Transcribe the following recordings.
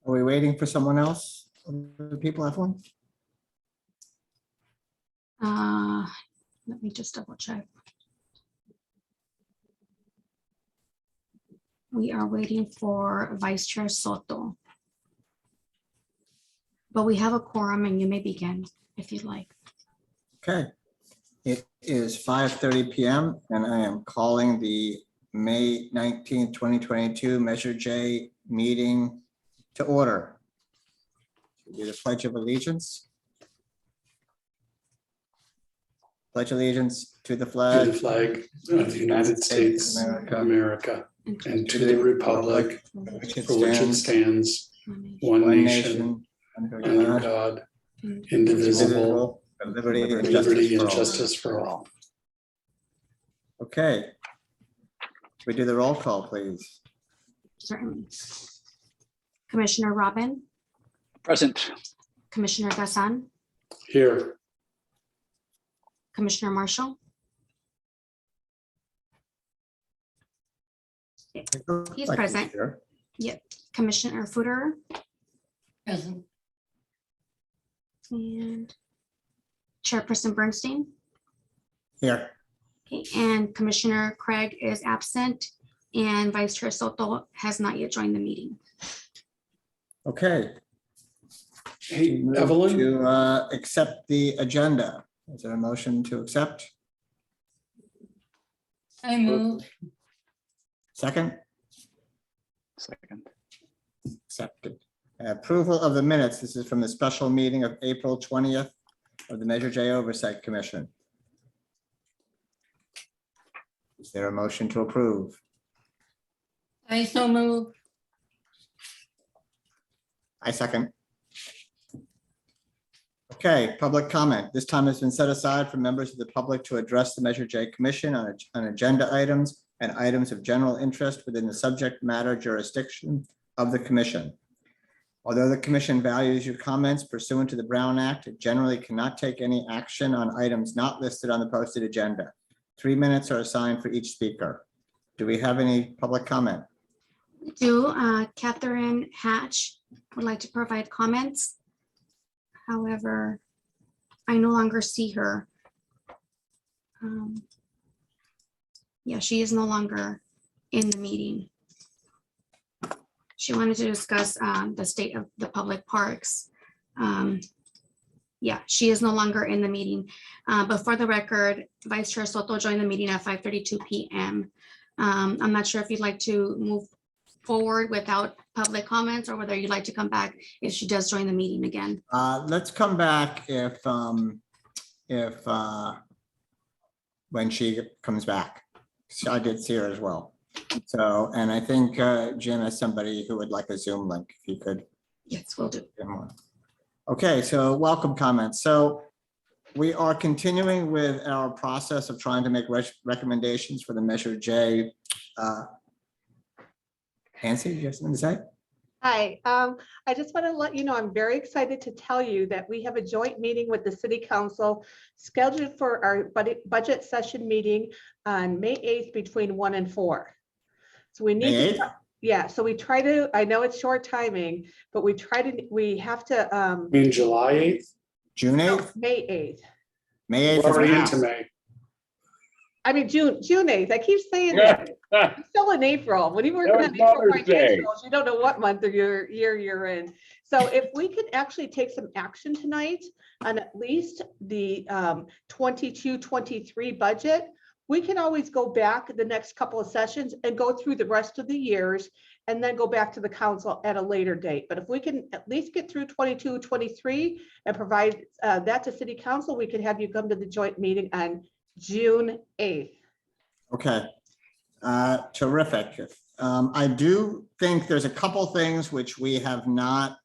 Are we waiting for someone else? The people have one? Let me just double check. We are waiting for Vice Chair Soto. But we have a quorum and you may begin if you'd like. Okay. It is 5:30 p.m. and I am calling the May 19th, 2022 Measure J meeting to order. Do the Pledge of Allegiance. Pledge allegiance to the To flag the flag of the United States of America and to the republic for which it stands, one nation, under God, indivisible, with with liberty and justice for all. Okay. We do the roll call, please. Certainly. Commissioner Robin, Present. Commissioner Gassan, Here, Commissioner Marshall. He's Like present. here. Commissioner Footer Present. and Chairperson Bernstein. Here. Okay, and Commissioner Craig is absent and Vice Chair Soto has not yet joined the meeting. Okay. hey, Move Evelyn, to accept the agenda. Is there a motion to accept? I move. Second? Second. Accepted. Approval of the minutes. This is from the special meeting of April 20th of the Measure J Oversight Commission. Is there a motion to approve? I so move. I second. Okay, public comment. This time has been set aside for members of the public to address the Measure J Commission on agenda items and items of general interest within the subject matter jurisdiction of the commission. Although the commission values your comments pursuant to the Brown Act, it generally cannot take any action on items not listed on the posted agenda. 3 minutes are assigned for each speaker. Do we have any public comment? Catherine Hatch would like to provide comments. However, I no longer see her. Yeah, she is no longer in the meeting. She wanted to discuss the state of the public parks. Yeah, she is no longer in the meeting. But for the record, Vice Chair Soto joined the meeting at 5:32 p.m. I'm not sure if you'd like to move forward without public comments or whether you'd like to come back if she does join the meeting again. Let's come back if when she comes back. So I did see her as well. So, and I think Jim has somebody who would like a Zoom link, if you could. Yes, we'll do. Give him one. Okay, so welcome comments. So we are continuing with our process of trying to make recommendations for the Measure J. Nancy, you have something to say? Hi, I just want to let you know, I'm very excited to tell you that we have a joint meeting with the City Council scheduled for our budget session meeting on May 8th between 1 and 4. So we need May to, 8th? yeah, so we try to, I know it's short timing, but we have to, I mean, July 8th, June 8th? May 8th. May 8th we're is already now. into May. I mean, June 8th. I keep saying that. I'm still in April. When you work That on was April Mother's Day. financials, you don't know what month of your year you're in. So if we could actually take some action tonight on at least the 22-23 budget, we can always go back the next couple of sessions and go through the rest of the years and then go back to the council at a later date. But if we can at least get through 22-23 and provide that to City Council, we could have you come to the joint meeting on June 8th. Okay, terrific. I do think there's a couple things which we have not,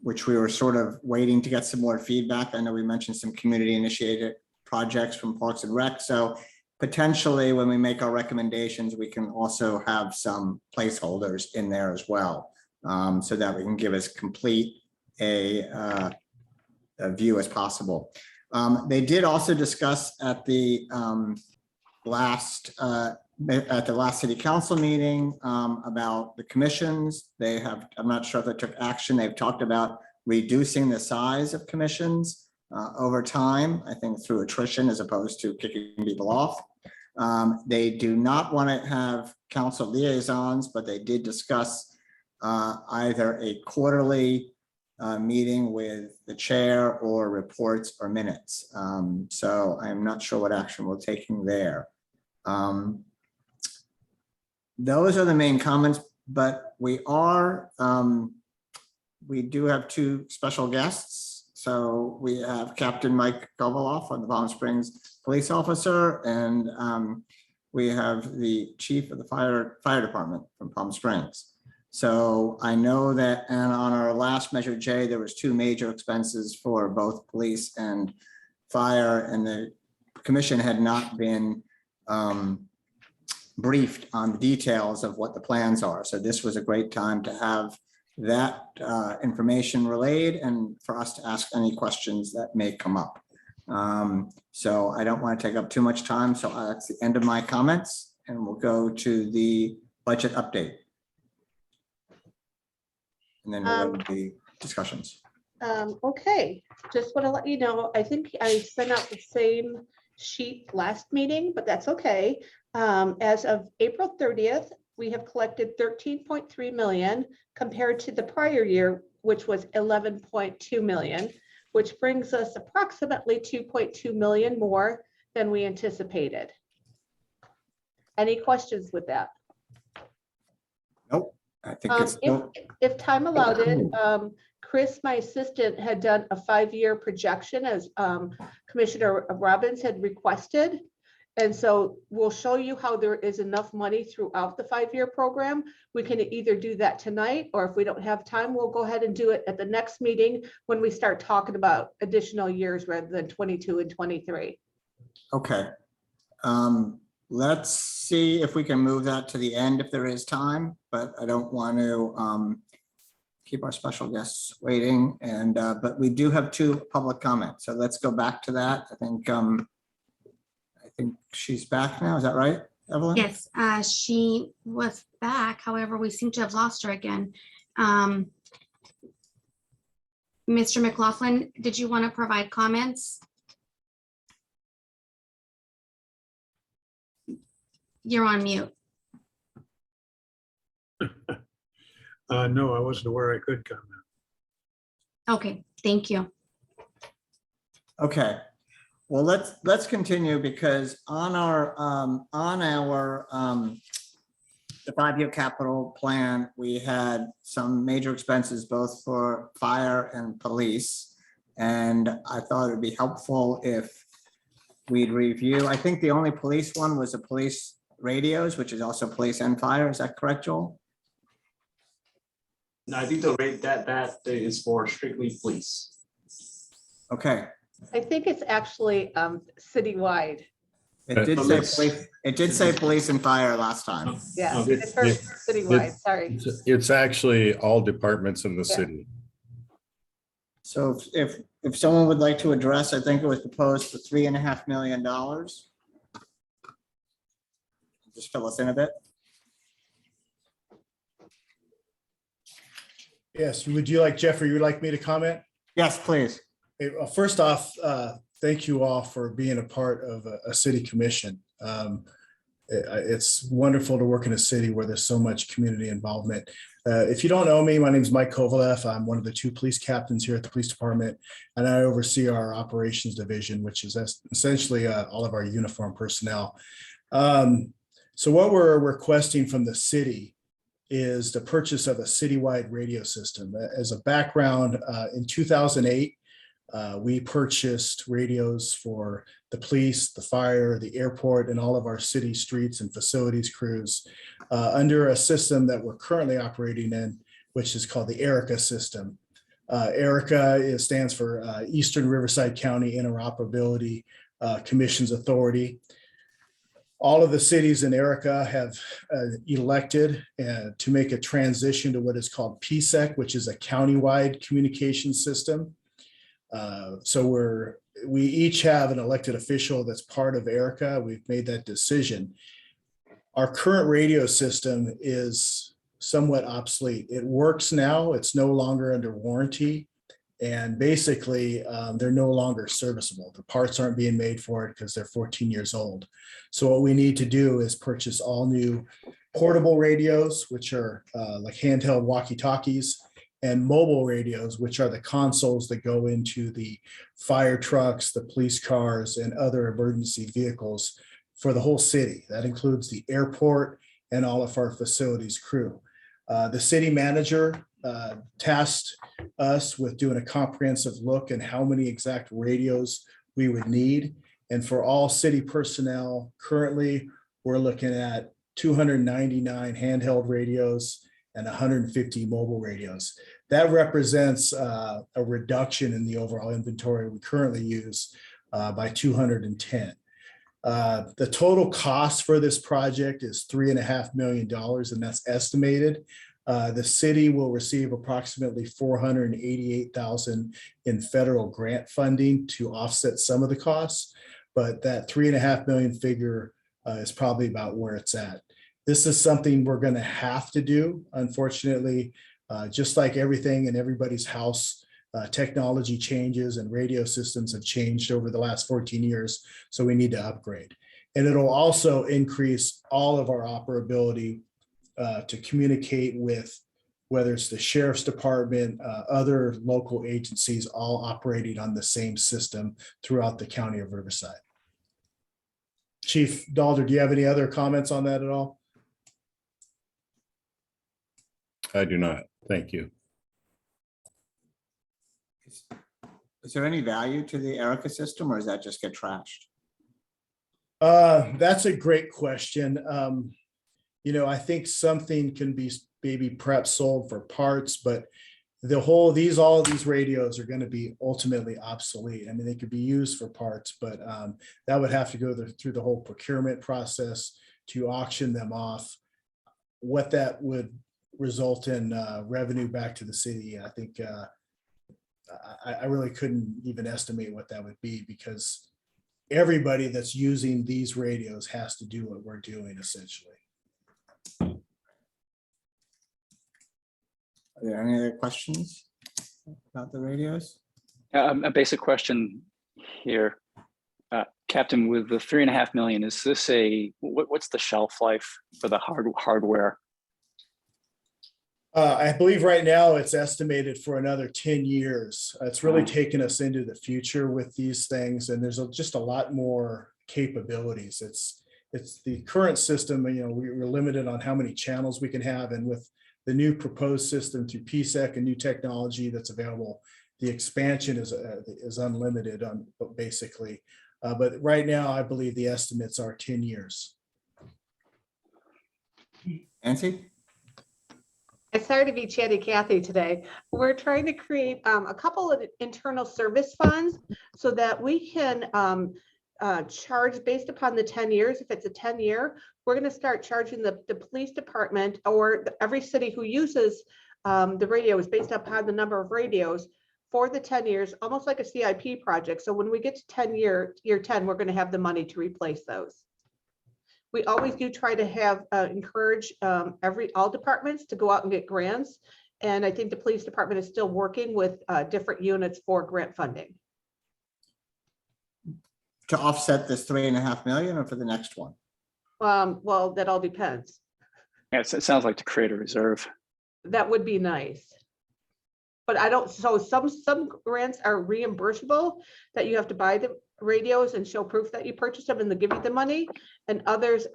which we were sort of waiting to get some more feedback. I know we mentioned some community initiated projects from Parks and Rec. So potentially when we make our recommendations, we can also have some placeholders in there as well, so that we can give as complete a view as possible. They did also discuss at the last at the last city council meeting about the commissions. They have, I'm not sure if they took action. They've talked about reducing the size of commissions over time, I think through attrition as opposed to kicking people off. They do not want to have council liaisons, but they did discuss either a quarterly meeting with the chair or reports or minutes. So I'm not sure what action we're taking there. Those are the main comments, but we do have two special guests. So we have Captain Mike Govoloff, the Palm Springs police officer, and we have the chief of the fire department from Palm Springs. So I know that, and on our last Measure J, there was two major expenses for both police and fire, and the commission had not been briefed on the details of what the plans are. So this was a great time to have that information relayed and for us to ask any questions that may come up. So I don't want to take up too much time. So that's the end of my comments, and we'll go to the budget update. And then we'll go to the discussions. Okay, just want to let you know, I think I sent out the same sheet last meeting, but that's okay. As of April 30th, we have collected 13.3 million compared to the prior year, which was 11.2 million, which brings us approximately 2.2 million more than we anticipated. Any questions with that? Nope. I think it's If time allowed it, Chris, my assistant, had done a 5-year projection as Commissioner Robbins had requested. And so we'll show you how there is enough money throughout the 5-year program. We can either do that tonight, or if we don't have time, we'll go ahead and do it at the next meeting when we start talking about additional years rather than 22 and 23. okay. Let's see if we can move that to the end if there is time, but I don't want to keep our special guests waiting. And but we do have 2 public comments, so let's go back to that. I think she's back now. Is that right, Evelyn? Yes, she was back. However, we seem to have lost her again. Mr. McLaughlin, did you want to provide comments? You're on mute. No, I wasn't aware I could comment. Okay, thank you. Okay. Well, let's continue, because on our the 5-year capital plan, we had some major expenses both for fire and police. And I thought it'd be helpful if we'd review. I think the only police one was the police radios, which is also police and fire. Is that correct, Joel? No, I think the rate that is for strictly police. Okay. I think it's actually citywide. It did say police. It did say police and fire last time. Yeah, Okay. it's citywide, sorry. It's actually all departments in the city. So if someone would like to address, I think it was proposed for $3.5 million. Just fill us in a bit. Yes, would you like, Jeffrey, you would like me to comment? Yes, please. Well, first off, thank you all for being a part of a city commission. It's wonderful to work in a city where there's so much community involvement. If you don't know me, my name is Mike Kovalev. I'm one of the 2 police captains here at the police department, and I oversee our operations division, which is essentially all of our uniform personnel. So what we're requesting from the city is the purchase of a citywide radio system. As a background, in 2008, we purchased radios for the police, the fire, the airport, and all of our city streets and facilities crews under a system that we're currently operating in, which is called the ERICA system. ERICA stands for Eastern Riverside County Interoperability Commission's Authority. All of the cities in ERICA have elected to make a transition to what is called PSEC, which is a countywide communication system. So we each have an elected official that's part of ERICA. We've made that decision. our current radio system is somewhat obsolete. It works now, it's no longer under warranty. And basically, they're no longer serviceable. The parts aren't being made for it because they're 14 years old. So what we need to do is purchase all new portable radios, which are like handheld walkie-talkies, and mobile radios, which are the consoles that go into the fire trucks, the police cars, and other emergency vehicles for the whole city. That includes the airport and all of our facilities crew. The city manager tasked us with doing a comprehensive look at how many exact radios we would need. And for all city personnel, currently, we're looking at 299 handheld radios and 150 mobile radios. That represents a reduction in the overall inventory we currently use by 210. The total cost for this project is $3.5 million, and that's estimated. The city will receive approximately $488,000 in federal grant funding to offset some of the costs, but that $3.5 million figure is probably about where it's at. This is something we're going to have to do. Unfortunately, just like everything in everybody's house, technology changes and radio systems have changed over the last 14 years, so we need to upgrade. And it'll also increase all of our operability to communicate with whether it's the sheriff's department, other local agencies, all operating on the same system throughout the county of Riverside. Chief Dalder, do you have any other comments on that at all? I do not. Thank you. Is there any value to the Erica system, or does that just get trashed? That's a great question. I think something can be maybe perhaps sold for parts, but all these radios are going to be ultimately obsolete. I mean, they could be used for parts, but that would have to go through the whole procurement process to auction them off. What that would result in revenue back to the city, I think I really couldn't even estimate what that would be, because everybody that's using these radios has to do what we're doing essentially. Are there any other questions about the radios? A basic question here. Captain, with the $3.5 million, is this what's the shelf life for the hardware? I believe right now it's estimated for another 10 years. It's really taken us into the future with these things, and there's just a lot more capabilities. It's the current system, we're limited on how many channels we can have, and with the new proposed system through PSEC and new technology that's available, the expansion is unlimited basically. But right now, I believe the estimates are 10 years. Nancy? It's sorry to be chatty Cathy today. We're trying to create a couple of internal service funds so that we can charge based upon the 10 years. If it's a 10-year, we're going to start charging the police department or every city who uses the radios based upon the number of radios for the 10 years, almost like a CIP project. So when we get to year 10, we're going to have the money to replace those. We always do try to have encourage all departments to go out and get grants. And I think the police department is still working with different units for grant funding. To offset this $3.5 million, or for the next one? Well, that all depends. Yeah, it sounds like to create a reserve. That would be nice. But so some grants are reimbursable, that you have to buy the radios and show proof that you purchased them and they give you the money. And others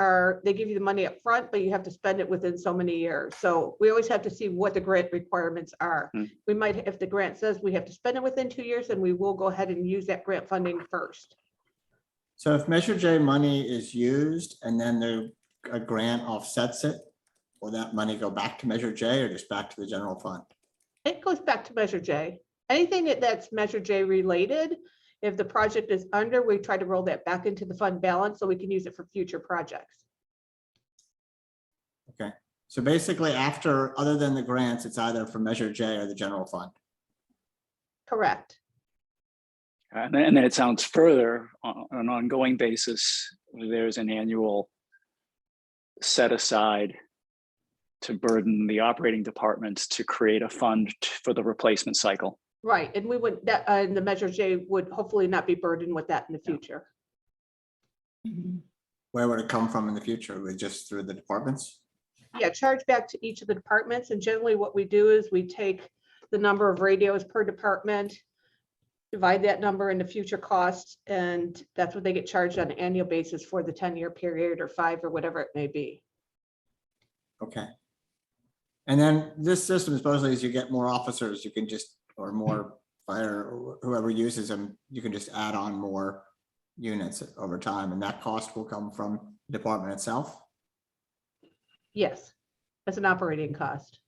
they give you the money up front, but you have to spend it within so many years. So we always have to see what the grant requirements are. We might, if the grant says we have to spend it within 2 years, then we will go ahead and use that grant funding first. So if Measure J money is used and then a grant offsets it, will that money go back to Measure J or just back to the general fund? It goes back to Measure J. Anything that's Measure J related, if the project is under, we try to roll that back into the fund balance so we can use it for future projects. Okay, so basically other than the grants, it's either for Measure J or the general fund. Correct. And then it sounds further on an ongoing basis, there's an annual set aside to burden the operating departments to create a fund for the replacement cycle. Right, and we would, that, and the Measure J would hopefully not be burdened with that in the future. Where would it come from in the future? Would it just through the departments? Yeah, charge back to each of the departments, and generally what we do is we take the number of radios per department, divide that number into future costs, and that's what they get charged on an annual basis for the 10-year period or 5 or whatever it may be. Okay. And then this system supposedly as you get more officers, you can just, or more fire, or whoever uses them, you can just add on more units over time, and that cost will come from the department itself. Yes, that's an operating cost.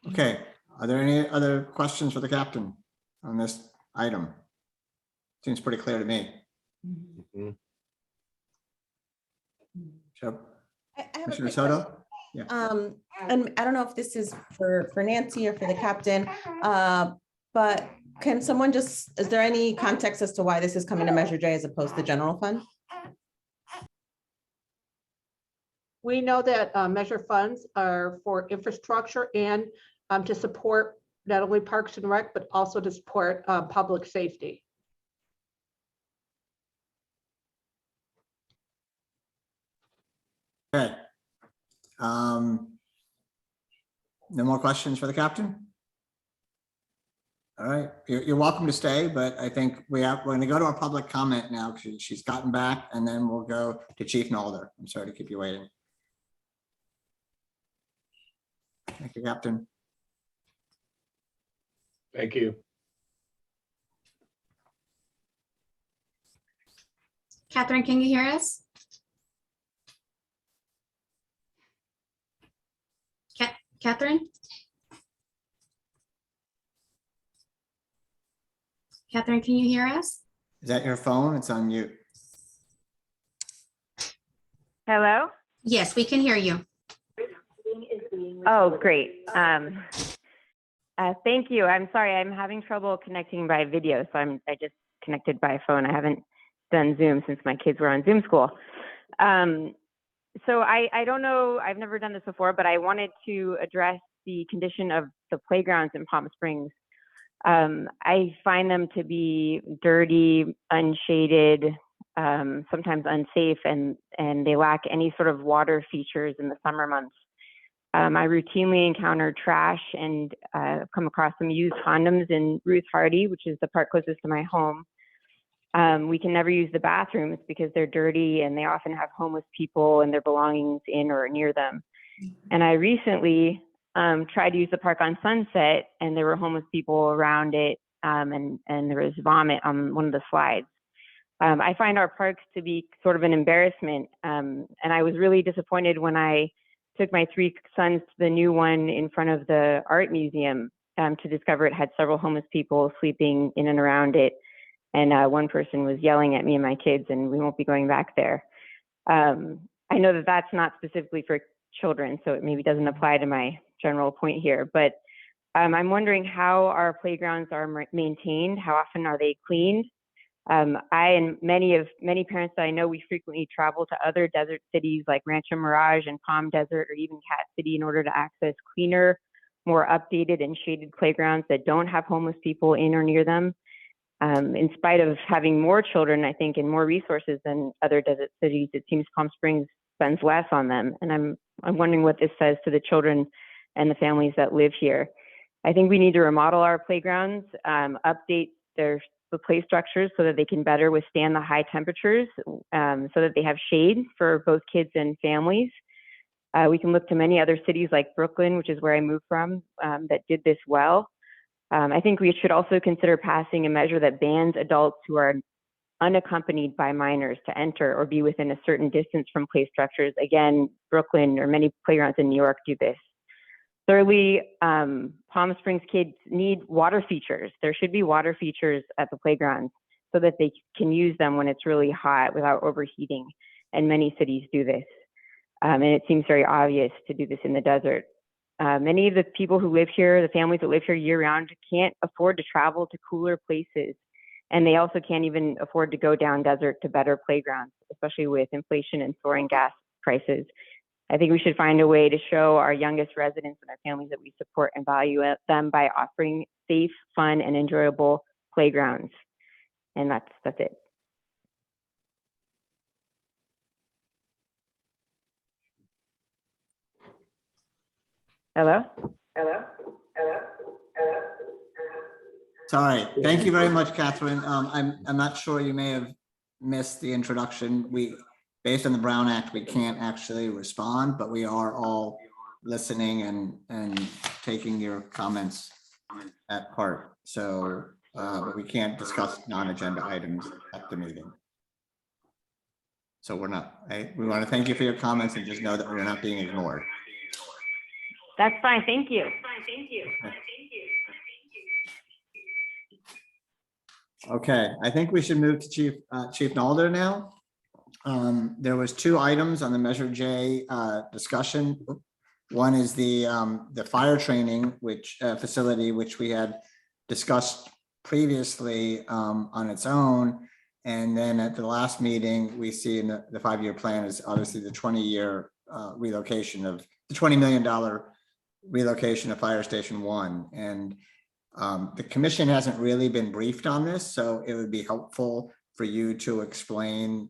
Okay, are there any other questions for the captain on this item? Seems pretty clear to me. So, I have a Commissioner quick Soto? question. Yeah. And I don't know if this is for Nancy or for the captain, but can someone just, is there any context as to why this is coming to Measure J as opposed to general fund? We know that measure funds are for infrastructure and to support not only Parks and Rec, but also to support public safety. Okay. No more questions for the captain? All right, you're welcome to stay, but I think we're going to go to our public comment now because she's gotten back, and then we'll go to Chief Nolder. I'm sorry to keep you waiting. Thank you, Captain. Thank you. Catherine, can you hear us? Catherine? Catherine, can you hear us? Is that your phone? It's on mute. Hello? Yes, we can hear you. Oh, great. Thank you. I'm sorry, I'm having trouble connecting by video, so I just connected by phone. I haven't done Zoom since my kids were on Zoom school. So I don't know, I've never done this before, but I wanted to address the condition of the playgrounds in Palm Springs. I find them to be dirty, unshaded, sometimes unsafe, and they lack any sort of water features in the summer months. I routinely encounter trash and come across some used condoms in Ruth Hardy, which is the park closest to my home. We can never use the bathrooms because they're dirty and they often have homeless people and their belongings in or near them. And I recently tried to use the park on Sunset, and there were homeless people around it, and there was vomit on one of the slides. I find our parks to be sort of an embarrassment, and I was really disappointed when I took my 3 sons to the new one in front of the art museum to discover it had several homeless people sleeping in and around it. And one person was yelling at me and my kids, and we won't be going back there. I know that that's not specifically for children, so it maybe doesn't apply to my general point here, but I'm wondering how our playgrounds are maintained. How often are they cleaned? I and many parents that I know, we frequently travel to other desert cities like Rancho Mirage and Palm Desert or even Cat City in order to access cleaner, more updated and shaded playgrounds that don't have homeless people in or near them. In spite of having more children, I think, and more resources than other desert cities, it seems Palm Springs spends less on them. And I'm wondering what this says to the children and the families that live here. I think we need to remodel our playgrounds, update the play structures so that they can better withstand the high temperatures, so that they have shade for both kids and families. We can look to many other cities like Brooklyn, which is where I moved from, that did this well. I think we should also consider passing a measure that bans adults who are unaccompanied by minors to enter or be within a certain distance from play structures. Again, Brooklyn or many playgrounds in New York do this. Thirdly, Palm Springs kids need water features. There should be water features at the playgrounds so that they can use them when it's really hot without overheating. And many cities do this. And it seems very obvious to do this in the desert. Many of the people who live here, the families that live here year round, can't afford to travel to cooler places And they also can't even afford to go down desert to better playgrounds, especially with inflation and soaring gas prices. I think we should find a way to show our youngest residents and their families that we support and value them by offering safe, fun, and enjoyable playgrounds. And that's it. Hello? Sorry. Thank you very much, Catherine. I'm not sure, you may have missed the introduction. Based on the Brown Act, we can't actually respond, but we are all listening and taking your comments at heart. So but we can't discuss non-agenda items at the meeting. So we want to thank you for your comments and just know that we're not being ignored. That's fine. Thank you. Okay, I think we should move to Chief Nalder now. There was 2 items on the Measure J discussion. One is the fire training facility, which we had discussed previously on its own. And then at the last meeting, we see in the 5-year plan is obviously the 20-year relocation of the $20 million relocation of Fire Station 1. And the commission hasn't really been briefed on this, so it would be helpful for you to explain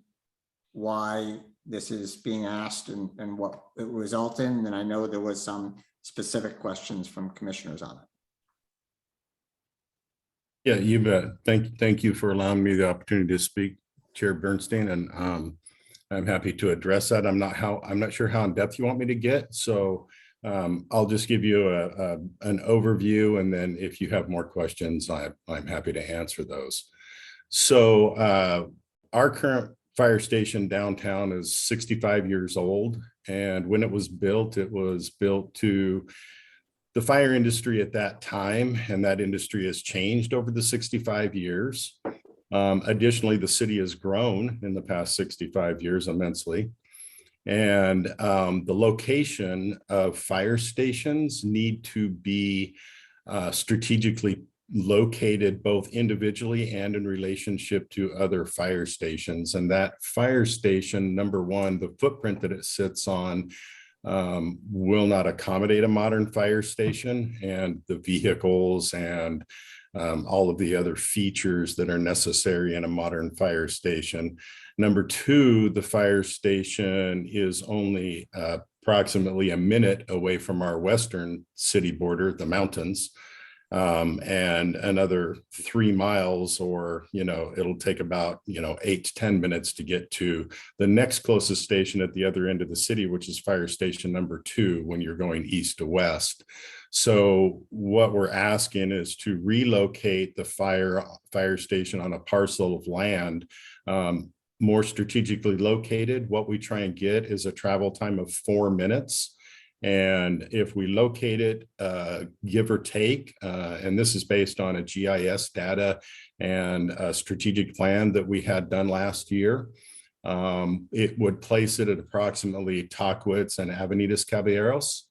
why this is being asked and what it will result in. And then I know there was some specific questions from commissioners on it. Yeah, you bet. Thank you for allowing me the opportunity to speak, Chair Bernstein, and I'm happy to address that. I'm not sure how in depth you want me to get, so I'll just give you an overview, and then if you have more questions, I'm happy to answer those. So our current fire station downtown is 65 years old, and when it was built to the fire industry at that time, and that industry has changed over the 65 years. Additionally, the city has grown in the past 65 years immensely. And the location of fire stations need to be strategically located both individually and in relationship to other fire stations. And that fire station, number one, the footprint that it sits on will not accommodate a modern fire station, and the vehicles and all of the other features that are necessary in a modern fire station. Number two, the fire station is only approximately a minute away from our western city border, the mountains, and another 3 miles, or, it'll take about, 8 to 10 minutes to get to the next closest station at the other end of the city, which is fire station number 2 when you're going east to west. So what we're asking is to relocate the fire station on a parcel of land, more strategically located. What we try and get is a travel time of 4 minutes. And if we locate it, give or take, and this is based on a GIS data and a strategic plan that we had done last year, it would place it at approximately Tahquitz and Avenidas Caballeros.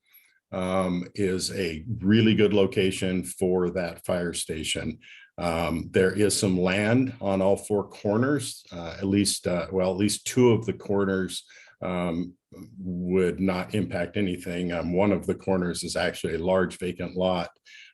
Is a really good location for that fire station. There is some land on all 4 corners, at least 2 of the corners would not impact anything. One of the corners is actually a large vacant lot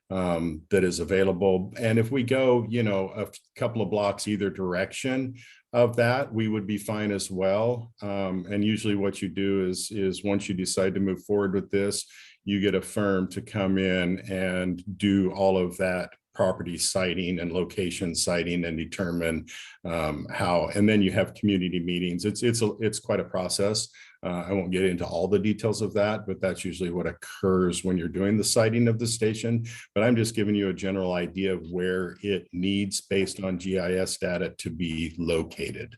that is available. And if we go, a couple of blocks either direction of that, we would be fine as well. And usually what you do is once you decide to move forward with this, you get a firm to come in and do all of that property siting and location siting and determine how, and then you have community meetings. It's quite a process. I won't get into all the details of that, but that's usually what occurs when you're doing the siting of the station. But I'm just giving you a general idea of where it needs, based on GIS data, to be located.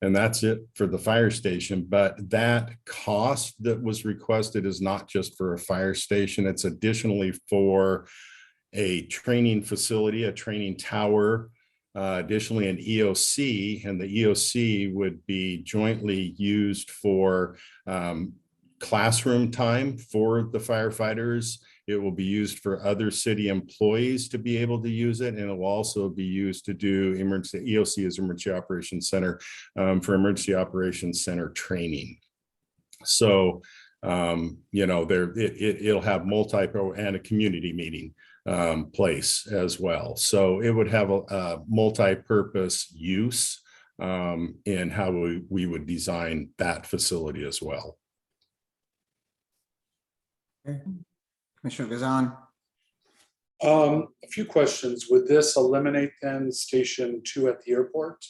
And that's it for the fire station. But that cost that was requested is not just for a fire station. It's additionally for a training facility, a training tower, additionally an EOC, and the EOC would be jointly used for classroom time for the firefighters It will be used for other city employees to be able to use it, and it will also be used to do emergency, EOC is Emergency Operations Center, for Emergency Operations Center training. So, it'll have multi-pro and a community meeting place as well. So it would have a multi-purpose use in how we would design that facility as well. Okay. Commissioner Gazan. A few questions. Would this eliminate then Station 2 at the airport?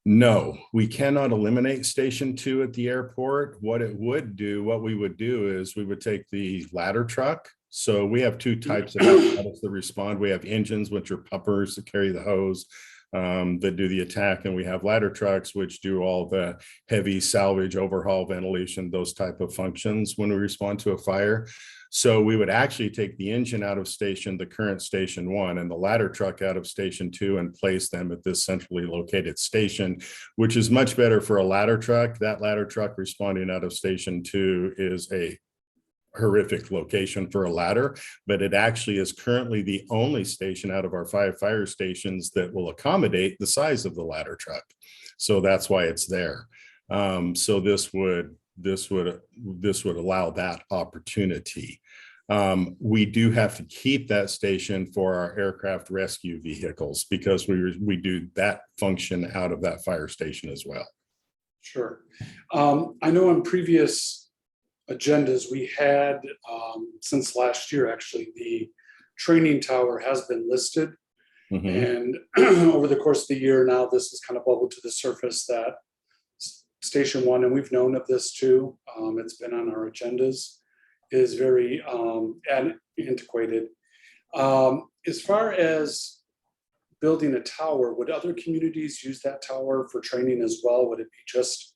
No, we cannot eliminate Station 2 at the airport. What we would do is we would take the ladder truck. So we have two types of apparatus that respond. We have engines, which are pumpers that carry the hose that do the attack. And we have ladder trucks, which do all the heavy salvage, overhaul, ventilation, those type of functions when we respond to a fire. So we would actually take the engine out of the current Station 1, and the ladder truck out of Station 2 and place them at this centrally located station, which is much better for a ladder truck. That ladder truck responding out of Station 2 is a horrific location for a ladder, but it actually is currently the only station out of our 5 fire stations that will accommodate the size of the ladder truck. So that's why it's there. So this would allow that opportunity. We do have to keep that station for our aircraft rescue vehicles because we do that function out of that fire station as well. Sure. I know on previous agendas we had, since last year, actually, the training tower has been listed. Mm-hmm. And over the course of the year now, this has kind of bubbled to the surface that Station 1, and we've known of this too, it's been on our agendas, is very antiquated. As far as building a tower, would other communities use that tower for training as well? Would it be just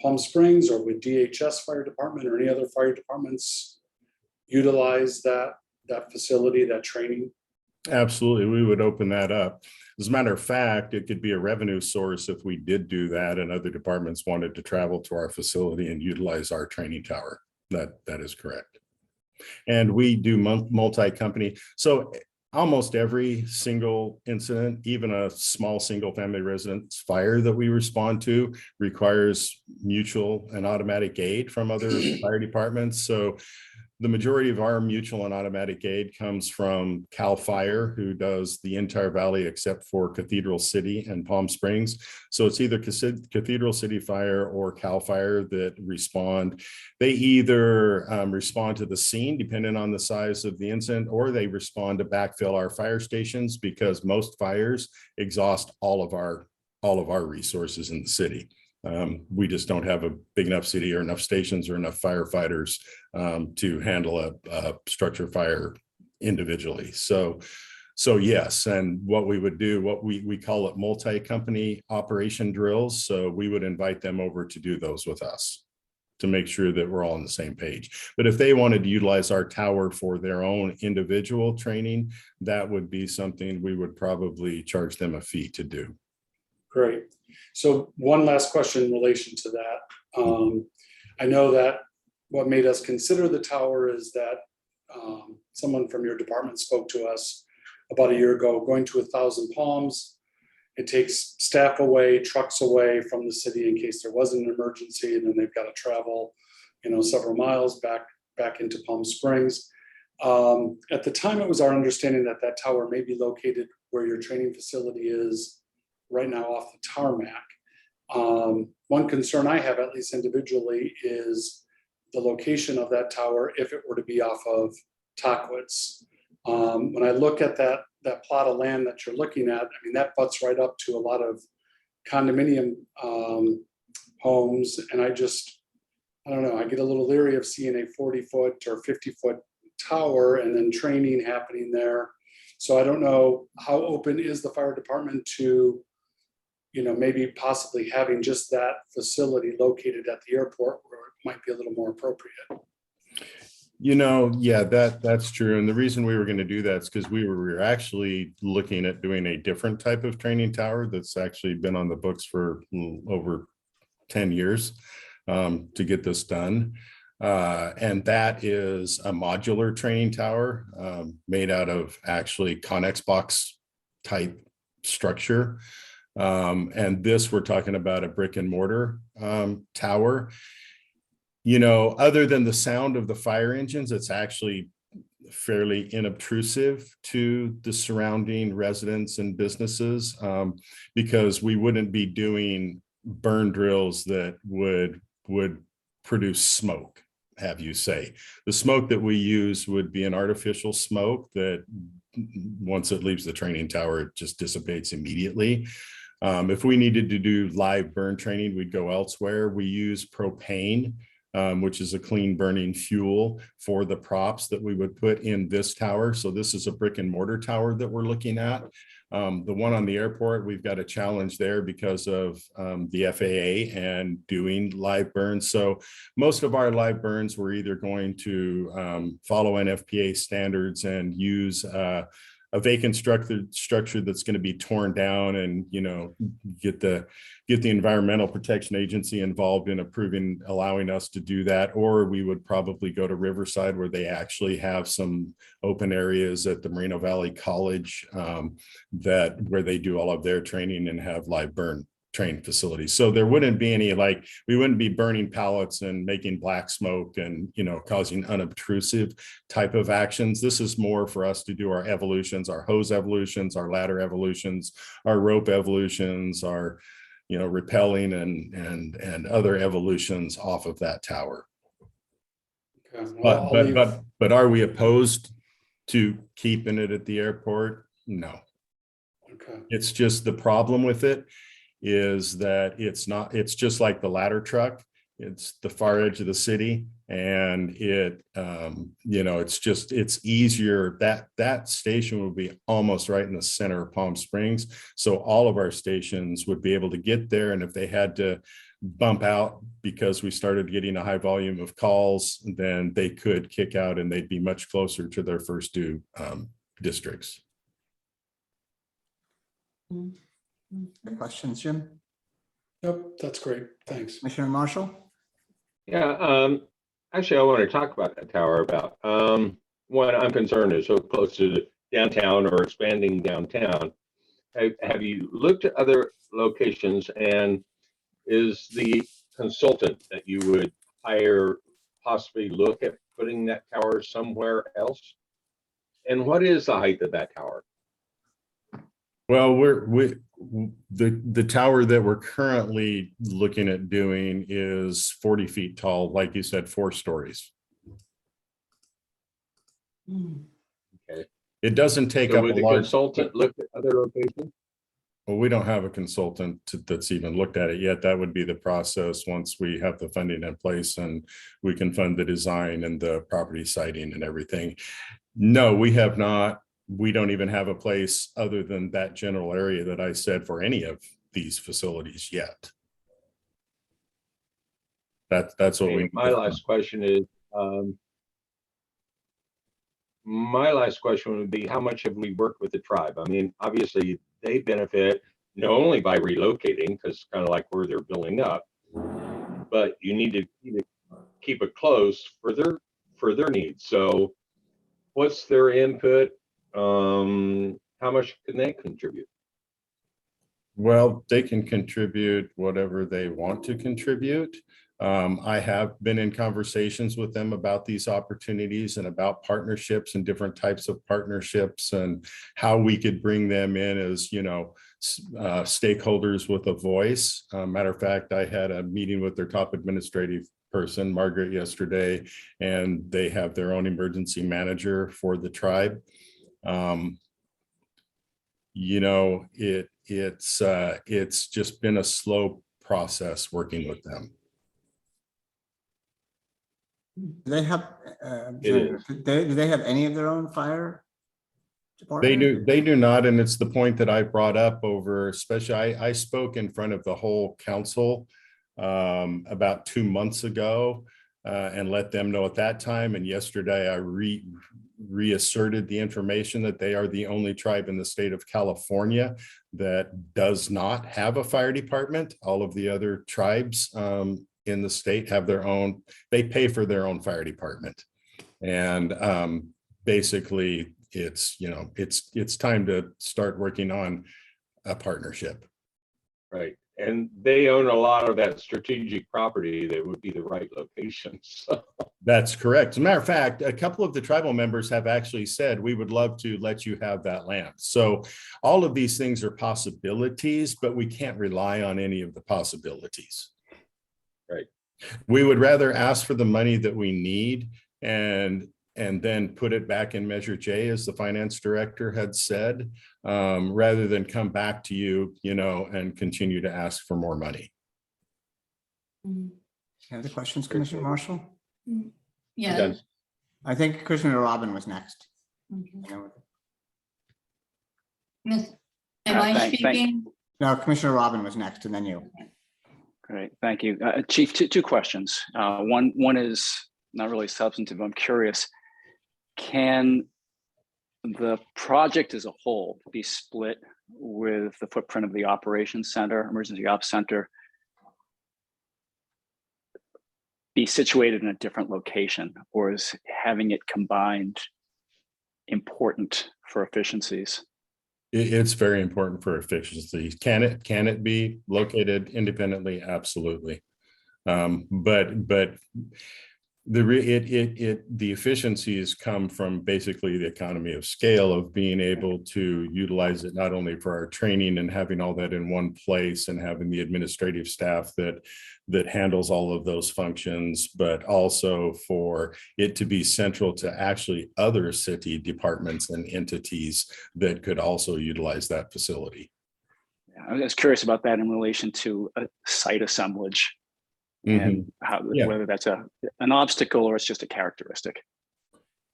Palm Springs, or would DHS Fire Department or any other fire departments utilize that facility, that training? Absolutely, we would open that up. As a matter of fact, it could be a revenue source if we did do that and other departments wanted to travel to our facility and utilize our training tower. That is correct. And we do multi-company. So almost every single incident, even a small single family residence fire that we respond to, requires mutual and automatic aid from other fire departments. So the majority of our mutual and automatic aid comes from CAL FIRE, who does the entire valley except for Cathedral City and Palm Springs. So it's either Cathedral City Fire or CAL FIRE that respond. They either respond to the scene, depending on the size of the incident, or they respond to backfill our fire stations, because most fires exhaust all of our resources in the city. We just don't have a big enough city or enough stations or enough firefighters to handle a structure fire individually. So yes, and what we would do, we call it multi-company operation drills. So we would invite them over to do those with us to make sure that we're all on the same page. But if they wanted to utilize our tower for their own individual training, that would be something we would probably charge them a fee to do. Great. So one last question in relation to that. I know that what made us consider the tower is that someone from your department spoke to us about a year ago, going to 1,000 Palms. It takes staff away, trucks away from the city in case there was an emergency, and then they've got to travel, several miles back into Palm Springs. At the time, it was our understanding that that tower may be located where your training facility is right now off the tarmac. One concern I have, at least individually, is the location of that tower if it were to be off of Tockwitz. When I look at that plot of land that you're looking at, I mean, that butts right up to a lot of condominium homes, and I don't know, I get a little leery of seeing a 40-foot or 50-foot tower and then training happening there. So I don't know, how open is the fire department to maybe possibly having just that facility located at the airport where it might be a little more appropriate? Yeah, that's true. And the reason we were going to do that is because we were actually looking at doing a different type of training tower that's actually been on the books for over 10 years to get this done. And that is a modular training tower made out of actually Connex box type structure. And this, we're talking about a brick and mortar tower. You know, other than the sound of the fire engines, it's actually fairly inobtrusive to the surrounding residents and businesses, because we wouldn't be doing burn drills that would produce smoke, have you say. The smoke that we use would be an artificial smoke that once it leaves the training tower, it just dissipates immediately. If we needed to do live burn training, we'd go elsewhere. We use propane, which is a clean burning fuel for the props that we would put in this tower. So this is a brick and mortar tower that we're looking at. The one on the airport, we've got a challenge there because of the FAA and doing live burns. So most of our live burns, we're either going to follow NFPA standards and use a vacant structure that's going to be torn down, and, you know, get the Environmental Protection Agency involved in allowing us to do that. Or we would probably go to Riverside, where they actually have some open areas at the Moreno Valley College where they do all of their training and have live burn trained facilities. So there wouldn't be any, like, we wouldn't be burning pallets and making black smoke and, you know, causing unobtrusive type of actions. This is more for us to do our evolutions, our hose evolutions, our ladder evolutions, our rope evolutions, our, you know, rappelling and other evolutions off of that tower. Okay. Well, But are we opposed to keeping it at the airport? No. okay. It's just the problem with it is that it's just like the ladder truck. It's the far edge of the city, and it, you know, it's easier. That station would be almost right in the center of Palm Springs. So all of our stations would be able to get there. And if they had to bump out because we started getting a high volume of calls, then they could kick out and they'd be much closer to their first due districts. Any questions, Jim? Yep, that's great. Thanks. Commissioner Marshall? Yeah, actually, I want to talk about that tower. What I'm concerned is so close to downtown or expanding downtown. Have you looked at other locations, and is the consultant that you would hire possibly look at putting that tower somewhere else? And what is the height of that tower? Well, the tower that we're currently looking at doing is 40 feet tall, like you said, 4 stories. Okay. It doesn't take So up would a the large. consultant look at other locations? Well, we don't have a consultant that's even looked at it yet. That would be the process once we have the funding in place and we can fund the design and the property siting and everything. No, we have not. We don't even have a place other than that general area that I said for any of these facilities yet. That's what we. My last question is, would be, how much have we worked with the tribe? I mean, obviously they benefit not only by relocating, because kind of like where they're building up, but you need to keep it close for their needs. So what's their input? How much can they contribute? Well, they can contribute whatever they want to contribute. I have been in conversations with them about these opportunities and about partnerships and different types of partnerships and how we could bring them in as, you know, stakeholders with a voice. Matter of fact, I had a meeting with their top administrative person, Margaret, yesterday, and they have their own emergency manager for the tribe. You know, it's just been a slow process working with them. Do they have, do they have any of their own fire department? They do not, and it's the point that I brought up over, especially I spoke in front of the whole council about 2 months ago and let them know at that time. And yesterday I reasserted the information that they are the only tribe in the state of California that does not have a fire department. All of the other tribes in the state have their own, they pay for their own fire department. And basically it's, you know, it's time to start working on a partnership. Right. And they own a lot of that strategic property that would be the right location. So. That's correct. As a matter of fact, a couple of the tribal members have actually said, we would love to let you have that land. So all of these things are possibilities, but we can't rely on any of the possibilities. Right. We would rather ask for the money that we need and then put it back in Measure J, as the finance director had said, rather than come back to you, you know, and continue to ask for more money. Any other questions, Commissioner Marshall? Yeah. I think Commissioner Robin was next. Miss, am I speaking? No, Commissioner Robin was next, and then you. Great, thank you. Chief, two questions. One is not really substantive. I'm curious, can the project as a whole be split with the footprint of the operations center, emergency ops center, be situated in a different location, or is having it combined important for efficiencies? It's very important for efficiency. Can it be located independently? Absolutely. But the efficiencies come from basically the economy of scale of being able to utilize it not only for our training and having all that in one place and having the administrative staff that handles all of those functions, but also for it to be central to actually other city departments and entities that could also utilize that facility. I was curious about that in relation to a site assemblage. And how, whether that's an obstacle or it's just a characteristic.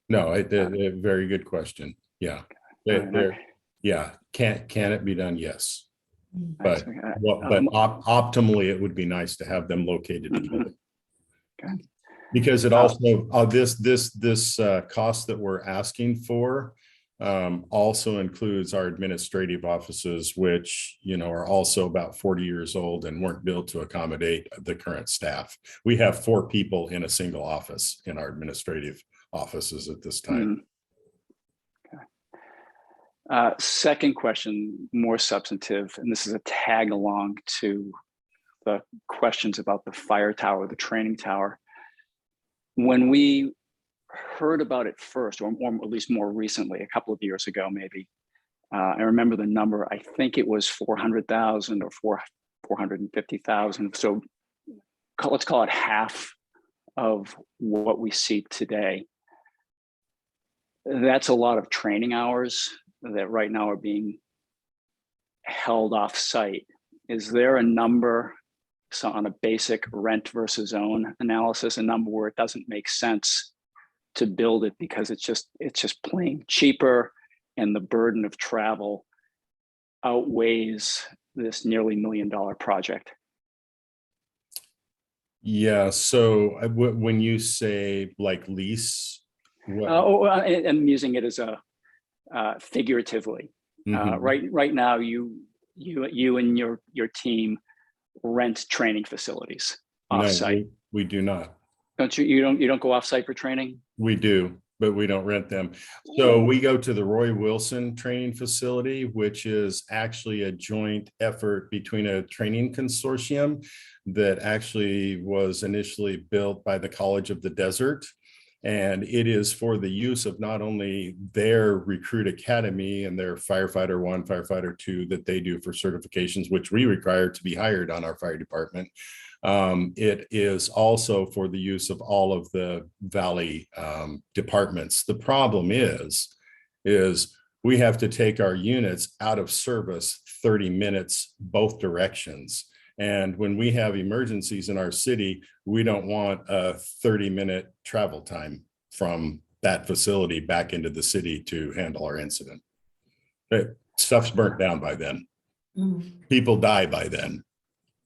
No, a very good question. Yeah. Yeah. Can it be done? Yes. But optimally, it would be nice to have them located together. Okay. Because it also this cost that we're asking for also includes our administrative offices, which, you know, are also about 40 years old and weren't built to accommodate the current staff. We have 4 people in a single office in our administrative offices at this time. Okay. Second question, more substantive, and this is a tag along to the questions about the fire tower, the training tower. When we heard about it first, or at least more recently, a couple of years ago, maybe. I remember the number. I think it was 400,000 or 450,000. So let's call it half of what we see today. That's a lot of training hours that right now are being held off site. Is there a number, so on a basic rent versus own analysis, a number where it doesn't make sense to build it because it's just plain cheaper and the burden of travel outweighs this nearly $1 million project? Yeah. So when you say like lease, I'm using it as a figuratively. Right now, you and your team rent training facilities off-site. No, we do not. You don't go off-site for training? We do, but we don't rent them. So we go to the Roy Wilson training facility, which is actually a joint effort between a training consortium that actually was initially built by the College of the Desert. And it is for the use of not only their recruit academy and their firefighter 1, firefighter 2 that they do for certifications, which we require to be hired on our fire department. It is also for the use of all of the Valley departments. The problem is we have to take our units out of service 30 minutes both directions. And when we have emergencies in our city, we don't want a 30-minute travel time from that facility back into the city to handle our incident. But stuff's burnt down by then. People die by then.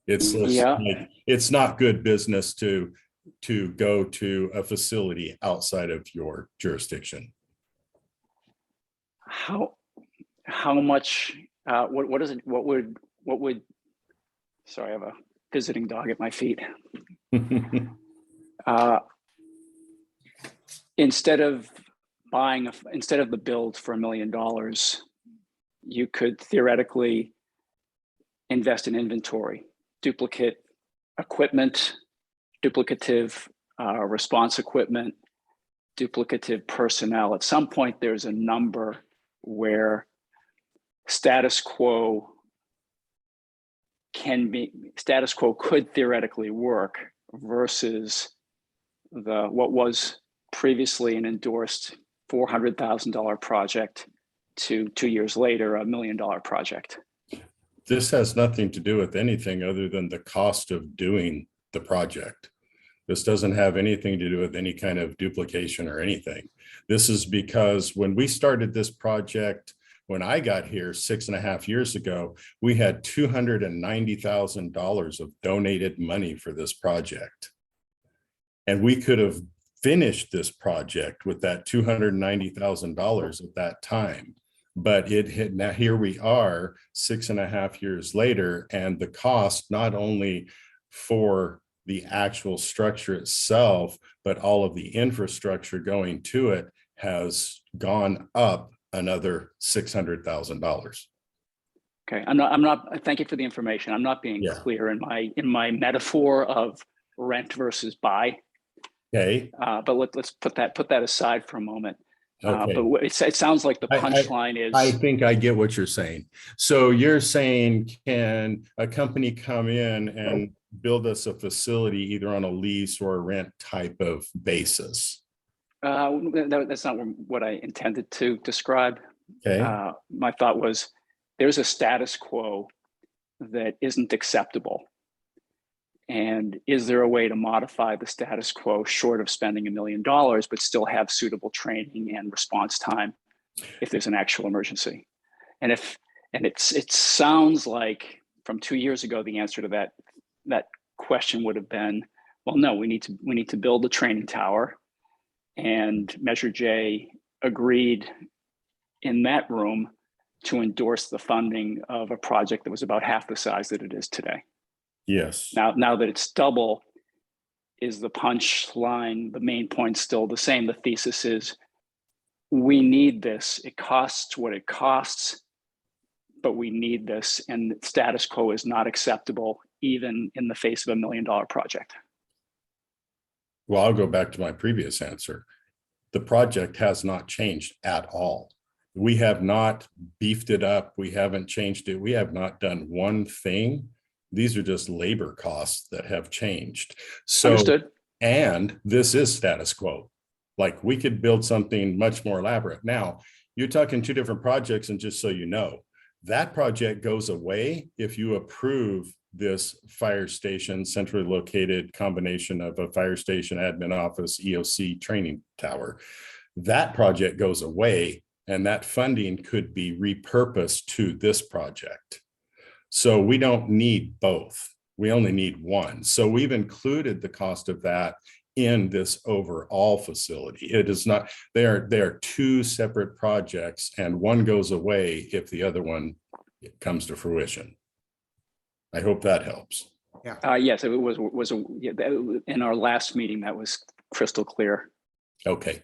It's not good business to go to a facility outside of your jurisdiction. How much? What would? Sorry, I have a visiting dog at my feet. Instead of the build for $1 million, you could theoretically invest in inventory, duplicate equipment, duplicative response equipment, duplicative personnel. At some point, there's a number where status quo could theoretically work versus what was previously an endorsed $400,000 project to 2 years later, $1 million project. This has nothing to do with anything other than the cost of doing the project. This doesn't have anything to do with any kind of duplication or anything. This is because when we started this project, when I got here 6.5 years ago, we had $290,000 of donated money for this project. And we could have finished this project with that $290,000 at that time. But now here we are 6.5 years later, and the cost not only for the actual structure itself, but all of the infrastructure going to it has gone up another $600,000. Okay, I'm not. Thank you for the information. I'm not being clear in my metaphor of rent versus buy. Okay. But let's put that aside for a moment. Okay. But it sounds like the punchline is. I think I get what you're saying. So you're saying, can a company come in and build us a facility either on a lease or a rent type of basis? That's not what I intended to describe. Okay. My thought was there's a status quo that isn't acceptable. And is there a way to modify the status quo short of spending $1 million, but still have suitable training and response time if there's an actual emergency? And it sounds like from 2 years ago, the answer to that question would have been, well, no, we need to build a training tower. And Measure J agreed in that room to endorse the funding of a project that was about half the size that it is today. Yes. Now that it's double, is the punchline, the main point still the same? The thesis is we need this. It costs what it costs, but we need this. And status quo is not acceptable, even in the face of $1 million project. Well, I'll go back to my previous answer. The project has not changed at all. We have not beefed it up. We haven't changed it. We have not done one thing. These are just labor costs that have changed. So, understood. And this is status quo. Like we could build something much more elaborate. Now, you're talking two different projects, and just so you know, that project goes away if you approve this fire station, centrally located combination of a fire station, admin office, EOC training tower. That project goes away, and that funding could be repurposed to this project. So we don't need both. We only need one. So we've included the cost of that in this overall facility. It is not, they are two separate projects, and one goes away if the other one comes to fruition. I hope that helps. Yeah. Yes, it was in our last meeting that was crystal clear. Okay.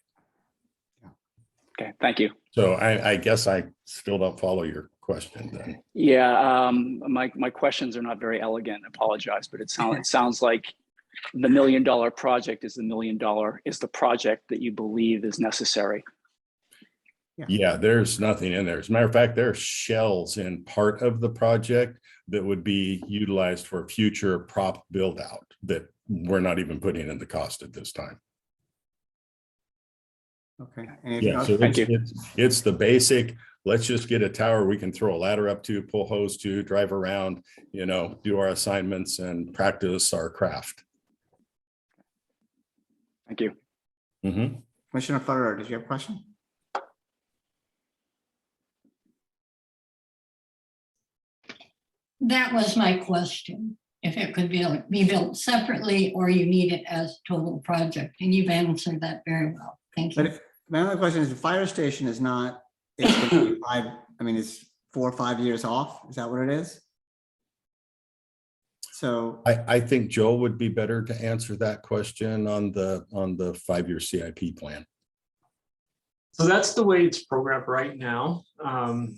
Okay, thank you. So I guess I still don't follow your question then. Yeah, my questions are not very elegant. I apologize, but it sounds like the $1 million project is the project that you believe is necessary. Yeah, there's nothing in there. As a matter of fact, there are shells in part of the project that would be utilized for future prop build out that we're not even putting in the cost at this time. Okay. Yeah, so it's the basic, let's just get a tower we can throw a ladder up to, pull hose to, drive around, do our assignments and practice our craft. Thank you. Mm-hmm. Commissioner Ferrer, did you have a question? That was my question. If it could be built separately or you need it as total project, and you've answered that very well. Thank you. But my other question is, the fire station is not, it's 4 or 5 years off. Is that what it is? So I think Joel would be better to answer that question on the 5-year CIP plan. So that's the way it's programmed right now. And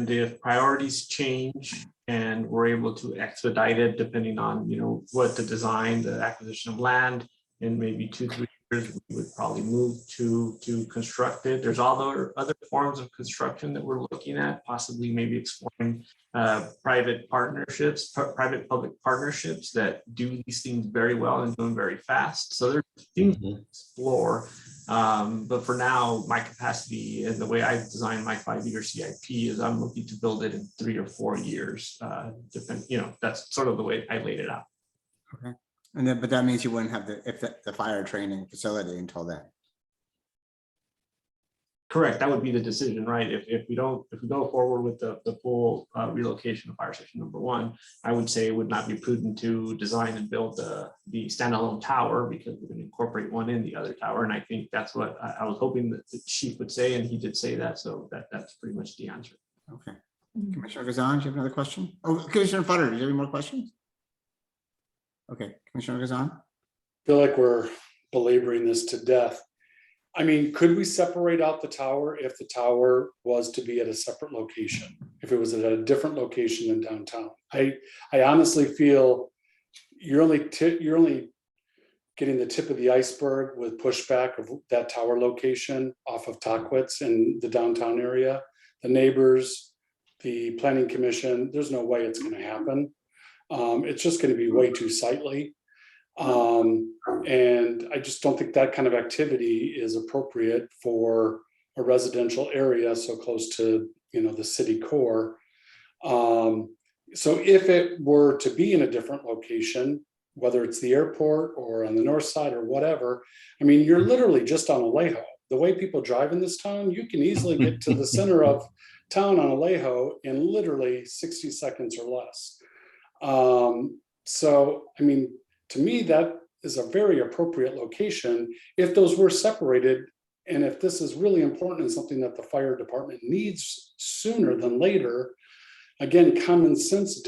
if priorities change and we're able to expedite it, depending on, what the design, the acquisition of land, in maybe 2-3 years, we would probably move to construct it. There's other forms of construction that we're looking at, possibly maybe exploring private partnerships, private-public partnerships that do these things very well and do them very fast. So there's things to explore. But for now, my capacity and the way I've designed my 5-year CIP is I'm looking to build it in 3 or 4 years. That's sort of the way I laid it out. okay, and then but that means you wouldn't have the fire training facility until then. Correct. That would be the decision, right? If we go forward with the full relocation of fire station number 1, I would say it would not be prudent to design and build the standalone tower because we're going to incorporate one in the other tower. And I think that's what I was hoping that the chief would say, and he did say that. So that's pretty much the answer. Okay. Commissioner Gazan, do you have another question? Oh, Commissioner Futter, do you have any more questions? Okay, Commissioner Gazan. Feel like we're belaboring this to death. I mean, could we separate out the tower if the tower was to be at a separate location? If it was at a different location than downtown? I honestly feel you're only getting the tip of the iceberg with pushback of that tower location off of Tockwitz in the downtown area. The neighbors, the planning commission, there's no way it's going to happen. It's just going to be way too sightly. And I just don't think that kind of activity is appropriate for a residential area so close to, the city core. So if it were to be in a different location, whether it's the airport or on the north side or whatever, I mean, you're literally just on Alejo. The way people drive in this town, you can easily get to the center of town on Alejo in literally 60 seconds or less. So, I mean, to me, that is a very appropriate location if those were separated. And if this is really important and something that the fire department needs sooner than later, again, common sense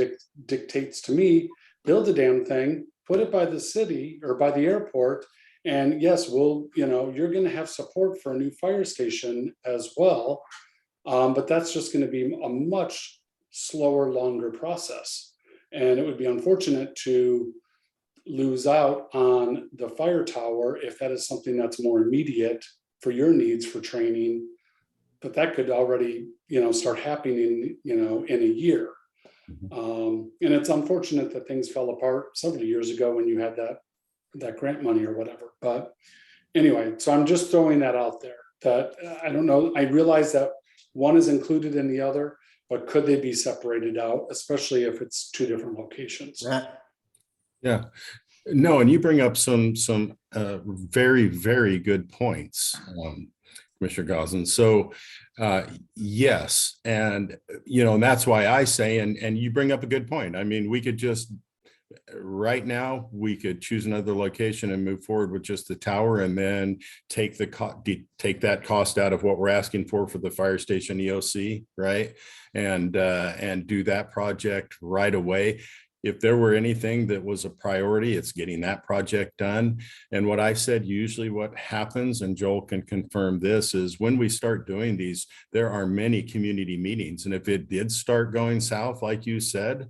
dictates to me, build the damn thing, put it by the city or by the airport. And yes, you're going to have support for a new fire station as well. But that's just going to be a much slower, longer process. And it would be unfortunate to lose out on the fire tower if that is something that's more immediate for your needs for training. But that could already, start happening, in a year. And it's unfortunate that things fell apart several years ago when you had that grant money or whatever. But anyway, so I'm just throwing that out there that I don't know. I realize that one is included in the other, but could they be separated out, especially if it's 2 different locations? Yeah, no, and you bring up some very, very good points, Commissioner Gosselin. So yes, and and that's why I say, and you bring up a good point. I mean, we could just right now we could choose another location and move forward with just the tower, and then take that cost out of what we're asking for the fire station EOC, right? And do that project right away. If there were anything that was a priority, it's getting that project done. And what I said, usually what happens, and Joel can confirm this, is when we start doing these, there are many community meetings. And if it did start going south, like you said,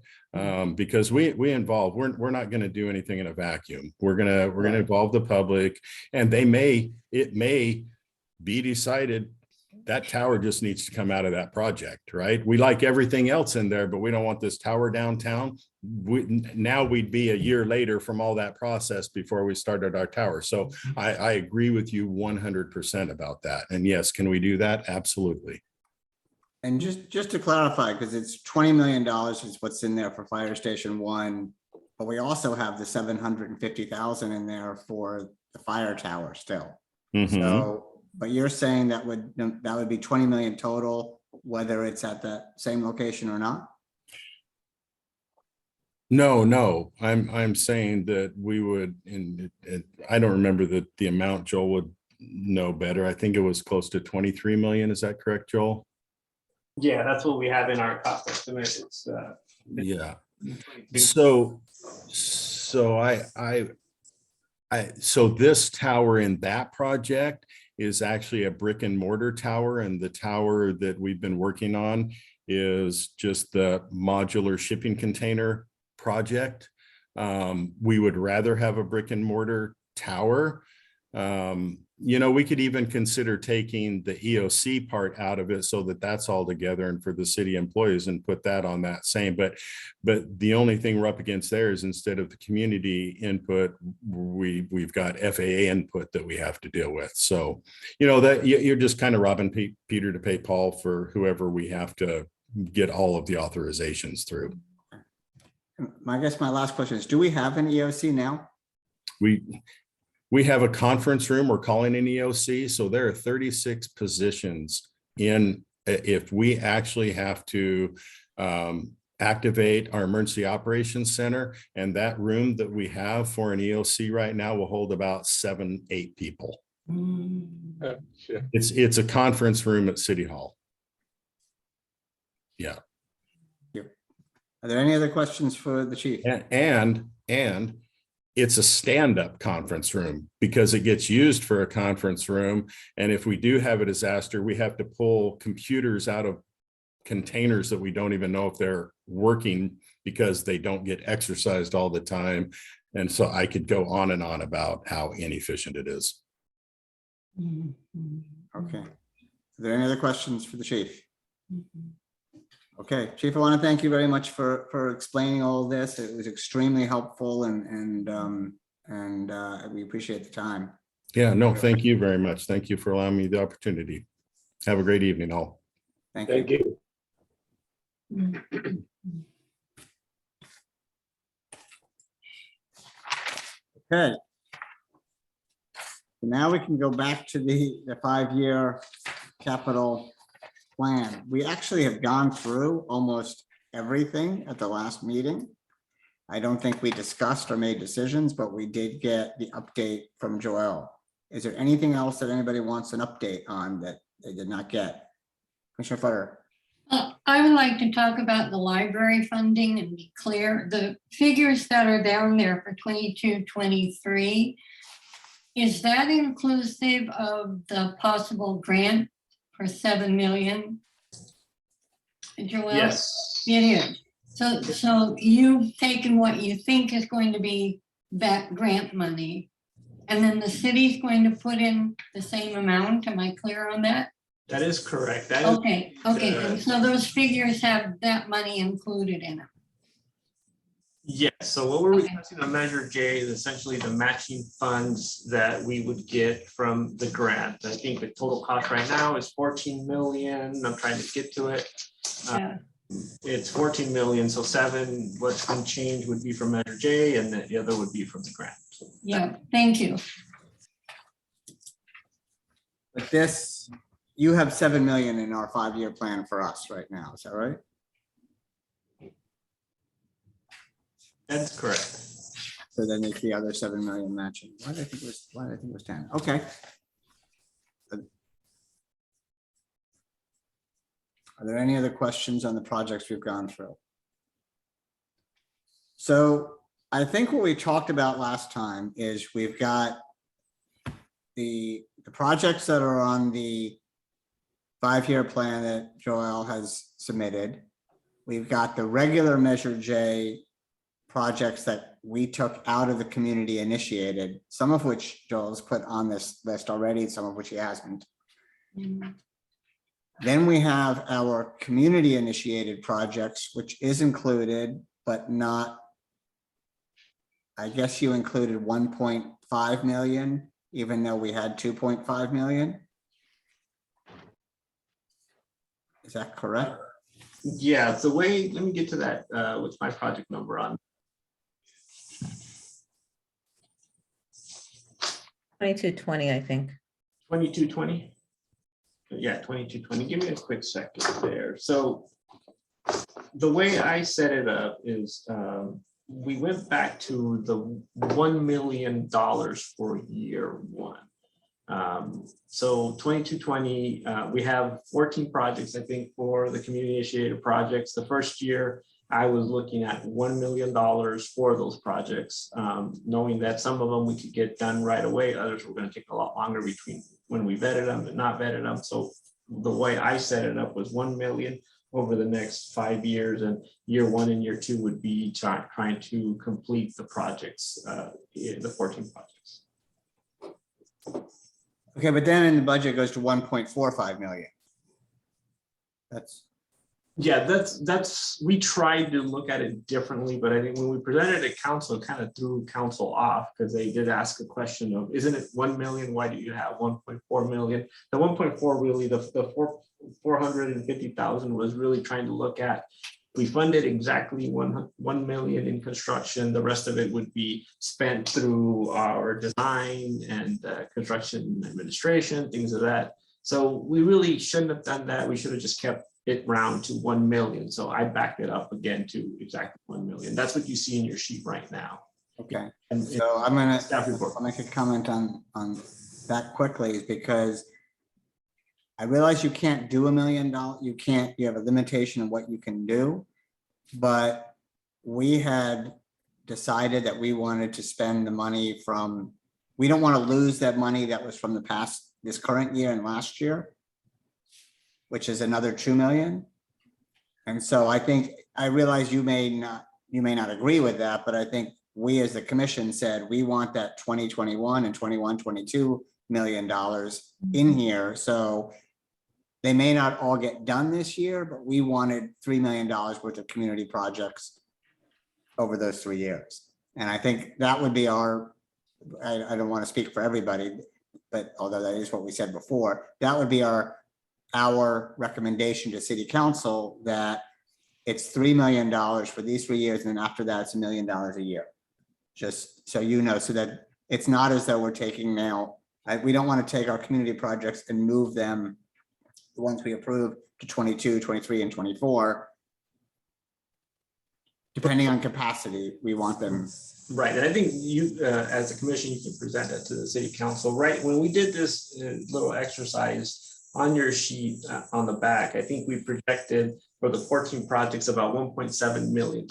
because we're not going to do anything in a vacuum. We're going to involve the public, and it may be decided that tower just needs to come out of that project, right? We like everything else in there, but we don't want this tower downtown. Now we'd be a year later from all that process before we started our tower. So I agree with you 100% about that. And yes, can we do that? Absolutely. And just to clarify, because it's $20 million is what's in there for Fire Station 1, but we also have the $750,000 in there for the fire tower still. So, but you're saying that would be 20 million total, whether it's at that same location or not? No, I'm saying that we would, and I don't remember the amount. Joel would know better. I think it was close to 23 million. Is that correct, Joel? Yeah, that's what we have in our cost estimate. It's yeah. So so this tower in that project is actually a brick and mortar tower, and the tower that we've been working on is just the modular shipping container project. We would rather have a brick and mortar tower. You know, we could even consider taking the EOC part out of it so that that's all together and for the city employees and put that on that same. But the only thing we're up against there is instead of the community input, we've got FAA input that we have to deal with. So, you know, that you're just kind of robbing Peter to pay Paul for whoever we have to get all of the authorizations through. I guess my last question is, do we have an EOC now? We have a conference room we're calling an EOC. So there are 36 positions in, if we actually have to activate our emergency operations center, and that room that we have for an EOC right now will hold about 7-8 people. It's a conference room at City Hall. Yeah. Are there any other questions for the chief? And it's a stand-up conference room because it gets used for a conference room. And if we do have a disaster, we have to pull computers out of containers that we don't even know if they're working because they don't get exercised all the time. And so I could go on and on about how inefficient it is. Okay. Are there any other questions for the chief? Okay, Chief, I want to thank you very much for explaining all of this. It was extremely helpful and we appreciate the time. Yeah, no, thank you very much. Thank you for allowing me the opportunity. Have a great evening, all. Thank you. Okay. So now we can go back to the 5-year capital plan. We actually have gone through almost everything at the last meeting. I don't think we discussed or made decisions, but we did get the update from Joelle. Is there anything else that anybody wants an update on that they did not get? Commissioner Flutter. I would like to talk about the library funding and be clear. The figures that are down there for 22-23, is that inclusive of the possible grant for 7 million? Joelle? Yes. It is. So you've taken what you think is going to be that grant money, and then the city's going to put in the same amount. Am I clear on that? That is correct. That is, Okay. And so those figures have that money included in them. yes. So what we're requesting on Measure J is essentially the matching funds that we would get from the grant. I think the total cost right now is 14 million. I'm trying to get to it. It's 14 million. So 7, what's going to change would be from Measure J, and the other would be from the grant. Yeah, thank you. But this, you have 7 million in our 5-year plan for us right now. Is that right? That's correct. So then it's the other 7 million matching. Why did I think it was 10? Okay. Are there any other questions on the projects we've gone through? So I think what we talked about last time is we've got the projects that are on the 5-year plan that Joelle has submitted. We've got the regular Measure J projects that we took out of the community initiated, some of which Joel's put on this list already, some of which he hasn't. Then we have our community initiated projects, which is included, but not, I guess you included 1.5 million, even though we had 2.5 million. Is that correct? Yeah, the way, let me get to that with my project number on. 2220, I think. 2220. Yeah, 2220. Give me a quick second there. So the way I set it up is we went back to the $1 million for year 1. So 2220, we have 14 projects, I think, for the community initiated projects. The first year I was looking at $1 million for those projects, knowing that some of them we could get done right away, others were going to take a lot longer between when we vetted them and not vetted them. So the way I set it up was 1 million over the next 5 years, and year 1 and year 2 would be trying to complete the projects, the 14 projects. Okay, but then in the budget it goes to 1.45 million. That's we tried to look at it differently, but I think when we presented it to council, it kind of threw council off because they did ask a question of, isn't it 1 million? Why do you have 1.4 million? The 1.4 really, the 450,000 was really trying to look at, we funded exactly 1 million in construction. The rest of it would be spent through our design and construction administration, things of that. So we really shouldn't have done that. We should have just kept it round to 1 million. So I backed it up again to exactly 1 million. That's what you see in your sheet right now. Okay, And so I'm gonna staff report. I'll make a comment on that quickly, is because I realize you can't do $1 million. You have a limitation of what you can do, but we had decided that we wanted to spend the money from, we don't want to lose that money that was from the past, this current year and last year, which is another 2 million. And so I think, I realize you may not agree with that, but I think we as the commission said, we want that 2021 and 22 million dollars in here. So they may not all get done this year, but we wanted $3 million worth of community projects over those 3 years. And I think that would be our, I don't want to speak for everybody, but although that is what we said before, that would be our recommendation to city council, that it's $3 million for these 3 years. And then after that, it's $1 million a year. Just so you know, so that it's not as though we're taking now, we don't want to take our community projects and move them, the ones we approve, to 22, 23, and 24. Depending on capacity, we want them. Right, and I think you, as a commission, you can present it to the city council. Right, when we did this little exercise on your sheet on the back, I think we projected for the 14 projects about $1.7 million.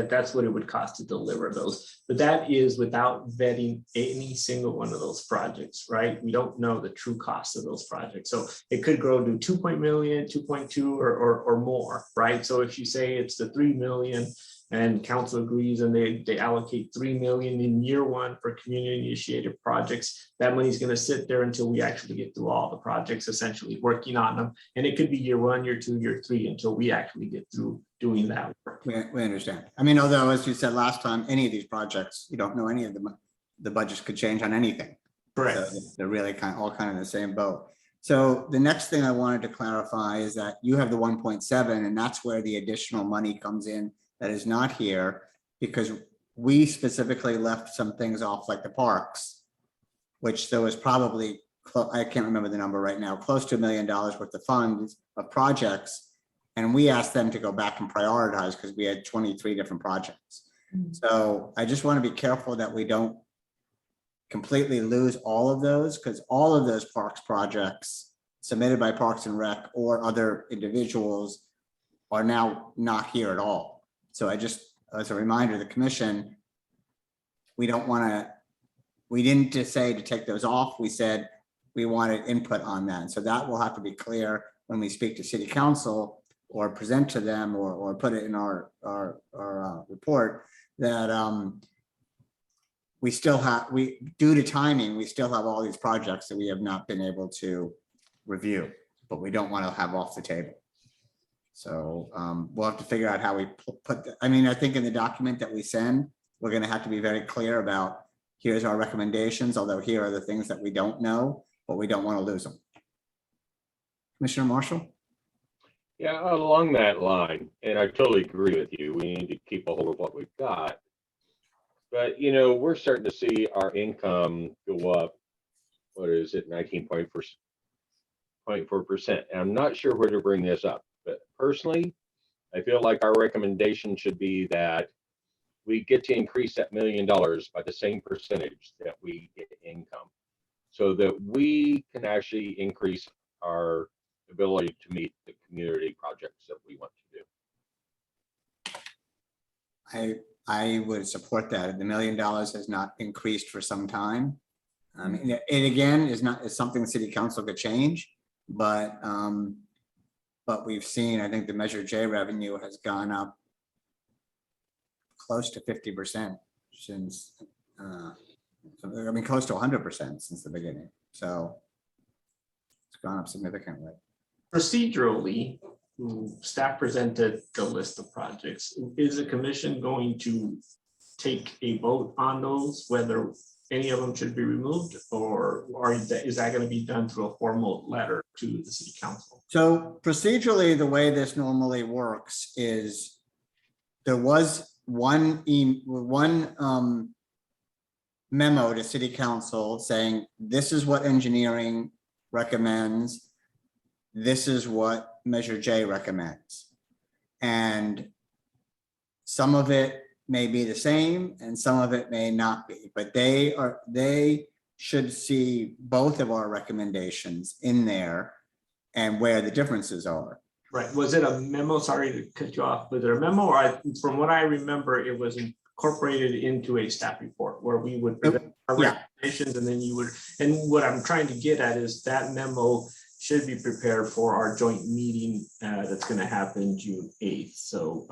That's what it would cost to deliver those. But that is without vetting any single one of those projects, right? We don't know the true cost of those projects. So it could grow to 2 million, 2.2 or more, right? So if you say it's the 3 million, and council agrees and they allocate 3 million in year 1 for community initiated projects, that money is going to sit there until we actually get through all the projects, essentially working on them. And it could be year 1, year 2, year 3 until we actually get through doing that work. We understand. I mean, although, as you said last time, any of these projects, you don't know any of them, the budgets could change on anything. Correct. So they're really all kind of in the same boat. So the next thing I wanted to clarify is that you have the 1.7, and that's where the additional money comes in that is not here, because we specifically left some things off, like the parks, which there was probably, I can't remember the number right now, close to $1 million worth of funds of projects. And we asked them to go back and prioritize because we had 23 different projects. So I just want to be careful that we don't completely lose all of those, because all of those parks projects submitted by Parks and Rec or other individuals are now not here at all. So I just, as a reminder, the commission, we didn't just say to take those off. We said we wanted input on that. So that will have to be clear when we speak to city council or present to them or put it in our report, that we still have, due to timing, we still have all these projects that we have not been able to review, but we don't want to have off the table. So we'll have to figure out how we put I mean, I think in the document that we send, we're going to have to be very clear about, here's our recommendations, although here are the things that we don't know, but we don't want to lose them. Commissioner Marshall? Yeah, along that line, and I totally agree with you, we need to keep a hold of what we've got. But, you know, we're starting to see our income go up, what is it, 19.4%. And I'm not sure where to bring this up, but personally, I feel like our recommendation should be that we get to increase that $1 million by the same percentage that we get income, so that we can actually increase our ability to meet the community projects that we want to do. I would support that. The $1 million has not increased for some time. I mean, it again is something the city council could change, but we've seen, I think the Measure J revenue has gone up close to 50% since, I mean, close to 100% since the beginning. So it's gone up significantly. Procedurally, staff presented the list of projects. Is the commission going to take a vote on those, whether any of them should be removed, or is that going to be done through a formal letter to the city council? So procedurally, the way this normally works is there was one memo to city council saying, this is what engineering recommends. This is what Measure J recommends. And some of it may be the same and some of it may not be, but they should see both of our recommendations in there and where the differences are. Right. Was it a memo? Sorry to cut you off. Was it a memo, or from what I remember, it was incorporated into a staff report where we would present our recommendations, and then you would, and what I'm trying to get at is that memo should be prepared for our joint meeting that's going to happen June 8th. So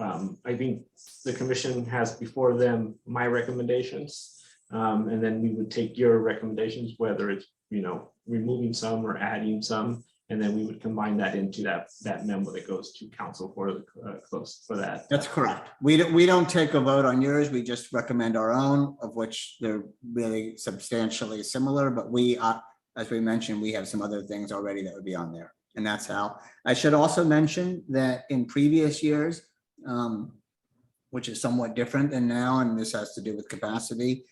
I think the commission has before them my recommendations, and then we would take your recommendations, whether it's, you know, removing some or adding some, and then we would combine that into that memo that goes to council for the close for that. That's correct. We don't take a vote on yours. We just recommend our own, of which they're really substantially similar, but we as we mentioned, we have some other things already that would be on there. And that's how. I should also mention that in previous years, which is somewhat different than now, and this has to do with capacity,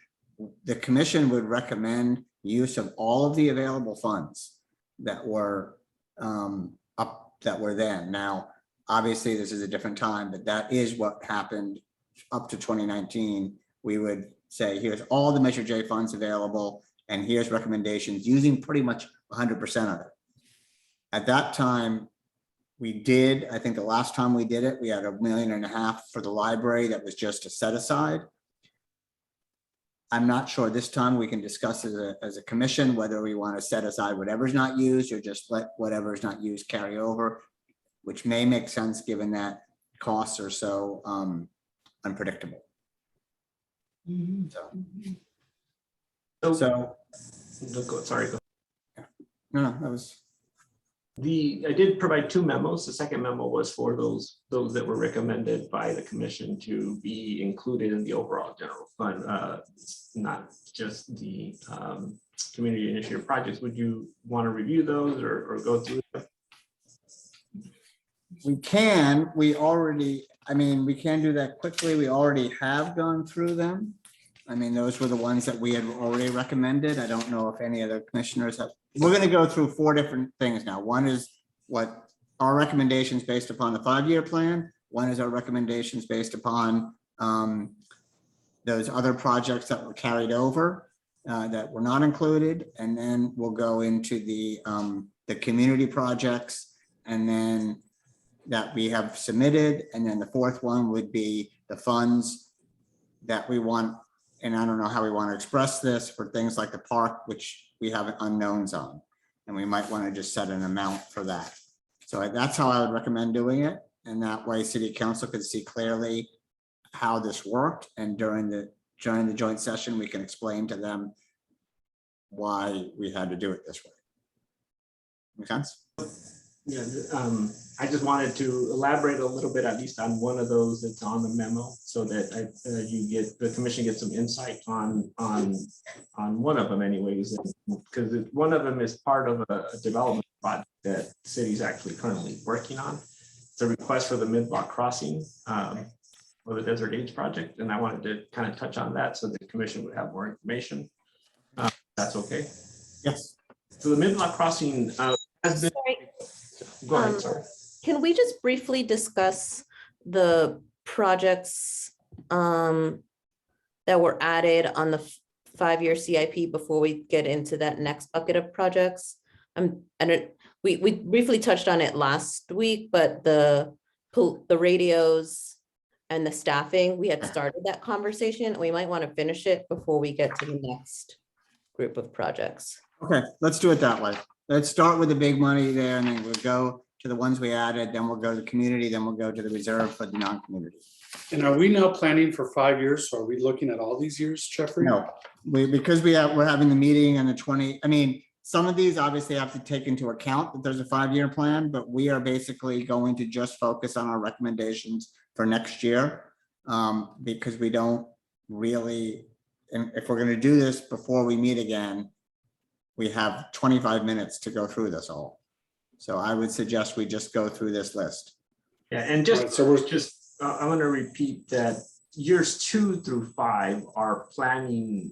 the commission would recommend use of all of the available funds that were then. Now, obviously, this is a different time, but that is what happened up to 2019. We would say, here's all the Measure J funds available, and here's recommendations using pretty much 100% of it. At that time, we did, I think the last time we did it, we had $1.5 million for the library that was just a set aside. I'm not sure this time we can discuss as a commission whether we want to set aside whatever's not used or just let whatever's not used carry over, which may make sense given that costs are so unpredictable. Sorry. No, that was. I did provide two memos. The second memo was for those that were recommended by the commission to be included in the overall general fund, not just the community initiative projects. Would you want to review those or go through them? We can. We can do that quickly. We already have gone through them. I mean, those were the ones that we had already recommended. I don't know if any other commissioners have. We're going to go through 4 different things now. One is what our recommendations based upon the 5-year plan. One is our recommendations based upon those other projects that were carried over that were not included. And then we'll go into the community projects and then that we have submitted. And then the 4th one would be the funds that we want. And I don't know how we want to express this for things like the park, which we have unknowns on, and we might want to just set an amount for that. So that's how I would recommend doing it. And that way city council could see clearly how this worked. And during the joint session, we can explain to them why we had to do it this way. Make sense? Yeah, I just wanted to elaborate a little bit, at least on one of those that's on the memo, so that the commission gets some insight on one of them, anyways. Because one of them is part of a development project that the city is actually currently working on. It's a request for the mid-block crossing for the Desert Age project, and I wanted to kind of touch on that so the commission would have more information. That's okay. Yes. So the mid-block crossing has been. Go ahead, sorry. Can we just briefly discuss the projects that were added on the 5-year CIP before we get into that next bucket of projects? We briefly touched on it last week, but the radios and the staffing, we had started that conversation. We might want to finish it before we get to the next group of projects. Okay, let's do it that way. Let's start with the big money there and then we'll go to the ones we added, then we'll go to the community, then we'll go to the reserve for the non-community. And are we now planning for 5 years? So are we looking at all these years, Jeffrey? No, because we're having the meeting and the 20, I mean, some of these obviously have to take into account that there's a 5-year plan, but we are basically going to just focus on our recommendations for next year. Because we don't really, and if we're going to do this before we meet again, we have 25 minutes to go through this all. So I would suggest we just go through this list. Yeah, and I want to repeat that years 2 through 5 are planning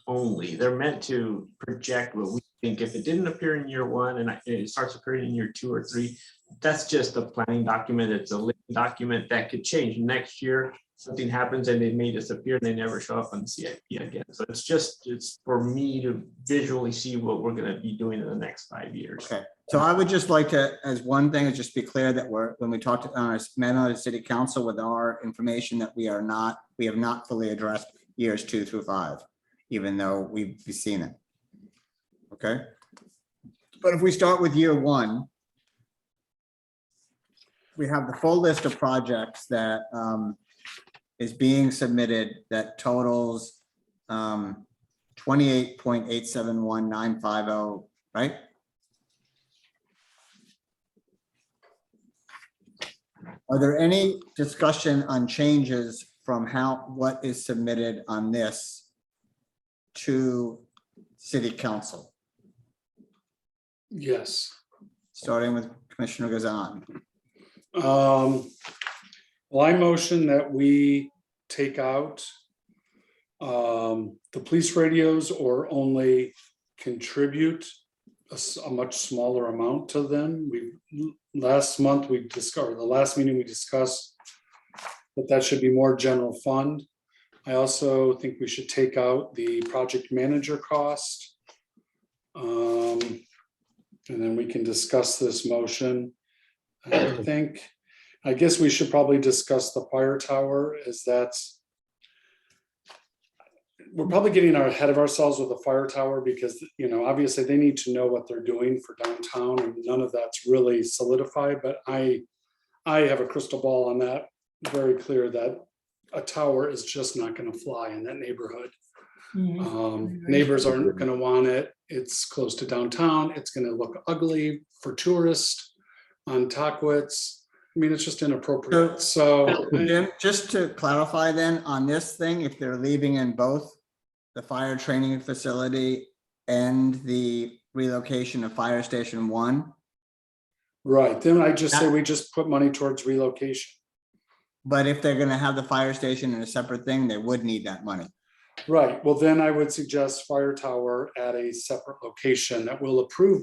only. They're meant to project what we think. If it didn't appear in year 1 and it starts appearing in year 2 or 3, that's just a planning document. It's a living document that could change next year. Something happens and they may disappear and they never show up on the CIP again. So it's for me to visually see what we're going to be doing in the next 5 years. Okay. So I would just like to, as one thing, is just be clear that when we talked to met on the city council with our information that we have not fully addressed years 2 through 5, even though we've seen it. Okay. But if we start with year 1, we have the full list of projects that is being submitted that totals 28.871950, right? Are there any discussion on changes from what is submitted on this to city council? Yes. Starting with Commissioner Gazan. Well, I motion that we take out the police radios or only contribute a much smaller amount to them. The last meeting we discussed that should be more general fund. I also think we should take out the project manager cost. And then we can discuss this motion. I guess we should probably discuss the fire tower, as we're probably getting ahead of ourselves with the fire tower because, obviously they need to know what they're doing for downtown and none of that's really solidified, but I have a crystal ball on that, very clear that a tower is just not going to fly in that neighborhood. Neighbors aren't going to want it. It's close to downtown. It's going to look ugly for tourists on Tockwitz. I mean, it's just inappropriate. So Jim, just to clarify then on this thing, if they're leaving in both the fire training facility and the relocation of Fire Station 1. Right, then I just say we just put money towards relocation. But if they're going to have the fire station in a separate thing, they would need that money. Right, well, then I would suggest fire tower at a separate location that we'll approve.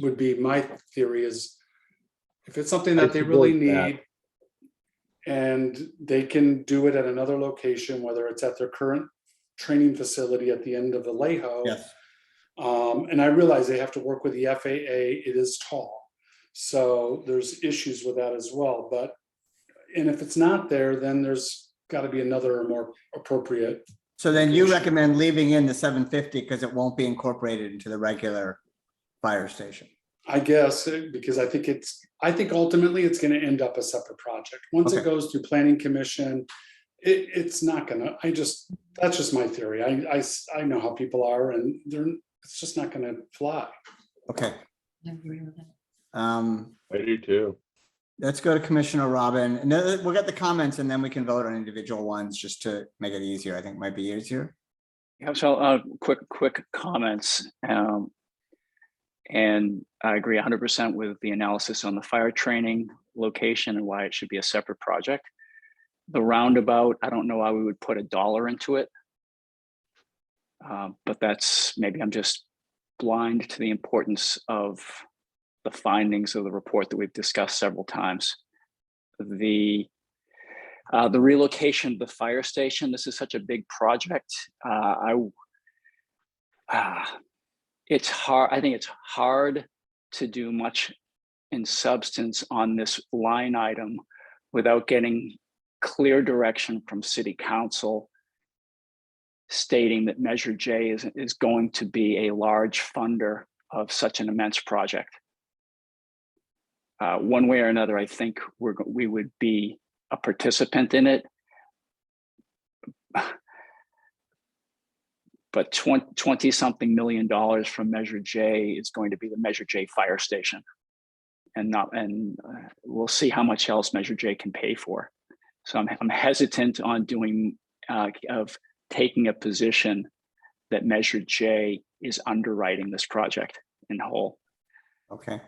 Would be my theory is if it's something that they really need and they can do it at another location, whether it's at their current training facility at the end of the Vallejo. Yes. And I realize they have to work with the FAA. It is tall. So there's issues with that as well. And if it's not there, then there's got to be another more appropriate. So then you recommend leaving in the 750 because it won't be incorporated into the regular fire station. I guess, because I think ultimately it's going to end up a separate project. Once it goes through planning commission, it's not going to, that's just my theory. I know how people are and it's just not going to fly. Okay. I agree with that. I do too. Let's go to Commissioner Robin and then we'll get the comments and then we can vote on individual ones just to make it easier. I think it might be easier. Yeah, so quick comments. And I agree 100% with the analysis on the fire training location and why it should be a separate project. The roundabout, I don't know why we would put $1 into it. But that's, maybe I'm just blind to the importance of the findings of the report that we've discussed several times. The relocation of the fire station, this is such a big project. It's hard. I think it's hard to do much in substance on this line item without getting clear direction from City Council stating that Measure J is going to be a large funder of such an immense project. One way or another, I think we would be a participant in it. But 20-something million from Measure J is going to be the Measure J fire station. And we'll see how much else Measure J can pay for. So I'm hesitant on taking a position that Measure J is underwriting this project in whole. Okay.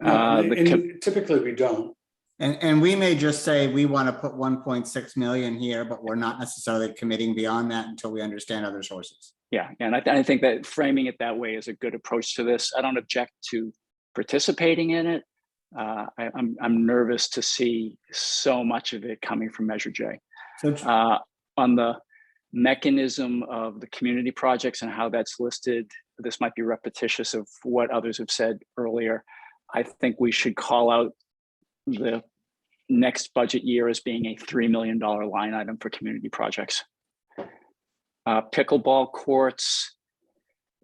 And typically we don't. And we may just say we want to put 1.6 million here, but we're not necessarily committing beyond that until we understand other sources. Yeah, and I think that framing it that way is a good approach to this. I don't object to participating in it. I'm nervous to see so much of it coming from Measure J. So on the mechanism of the community projects and how that's listed, this might be repetitious of what others have said earlier. I think we should call out the next budget year as being a $3 million line item for community projects. Pickleball courts,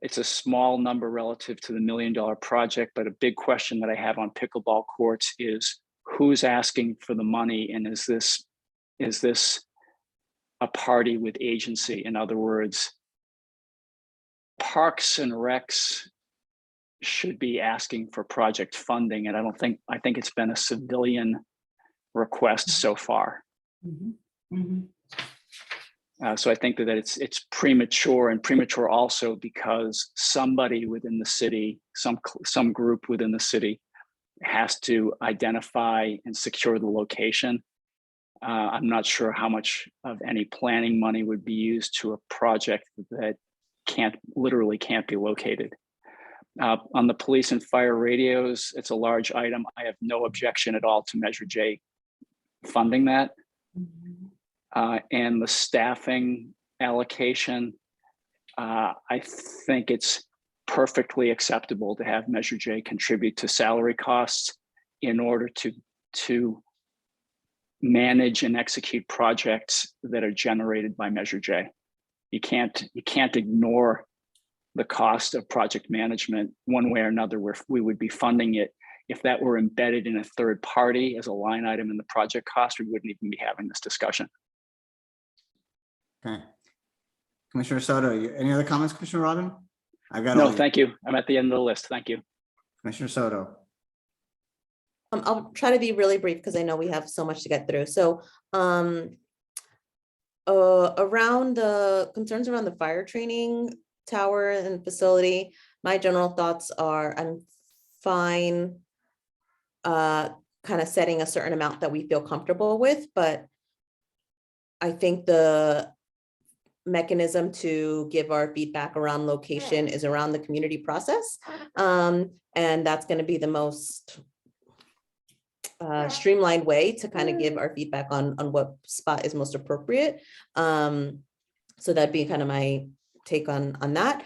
it's a small number relative to the $1 million project, but a big question that I have on pickleball courts is who's asking for the money, and is this a party with agency? In other words, Parks and Recs should be asking for project funding, and I think it's been a civilian request so far. So I think that it's premature, and premature also because somebody within the city, some group within the city, has to identify and secure the location. I'm not sure how much of any planning money would be used to a project that literally can't be located. On the police and fire radios, it's a large item. I have no objection at all to Measure J funding that. And the staffing allocation, I think it's perfectly acceptable to have Measure J contribute to salary costs in order to manage and execute projects that are generated by Measure J. You can't ignore the cost of project management one way or another, where we would be funding it. If that were embedded in a third party as a line item in the project cost, we wouldn't even be having this discussion. Okay. Commissioner Soto, any other comments, Commissioner Robin? I've got No, all you. thank you. I'm at the end of the list. Thank you. Commissioner Soto. I'll try to be really brief because I know we have so much to get through. So around the concerns around the fire training tower and facility, my general thoughts are I'm fine kind of setting a certain amount that we feel comfortable with, but I think the mechanism to give our feedback around location is around the community process. And that's going to be the most streamlined way to kind of give our feedback on what spot is most appropriate. So that'd be kind of my take on that.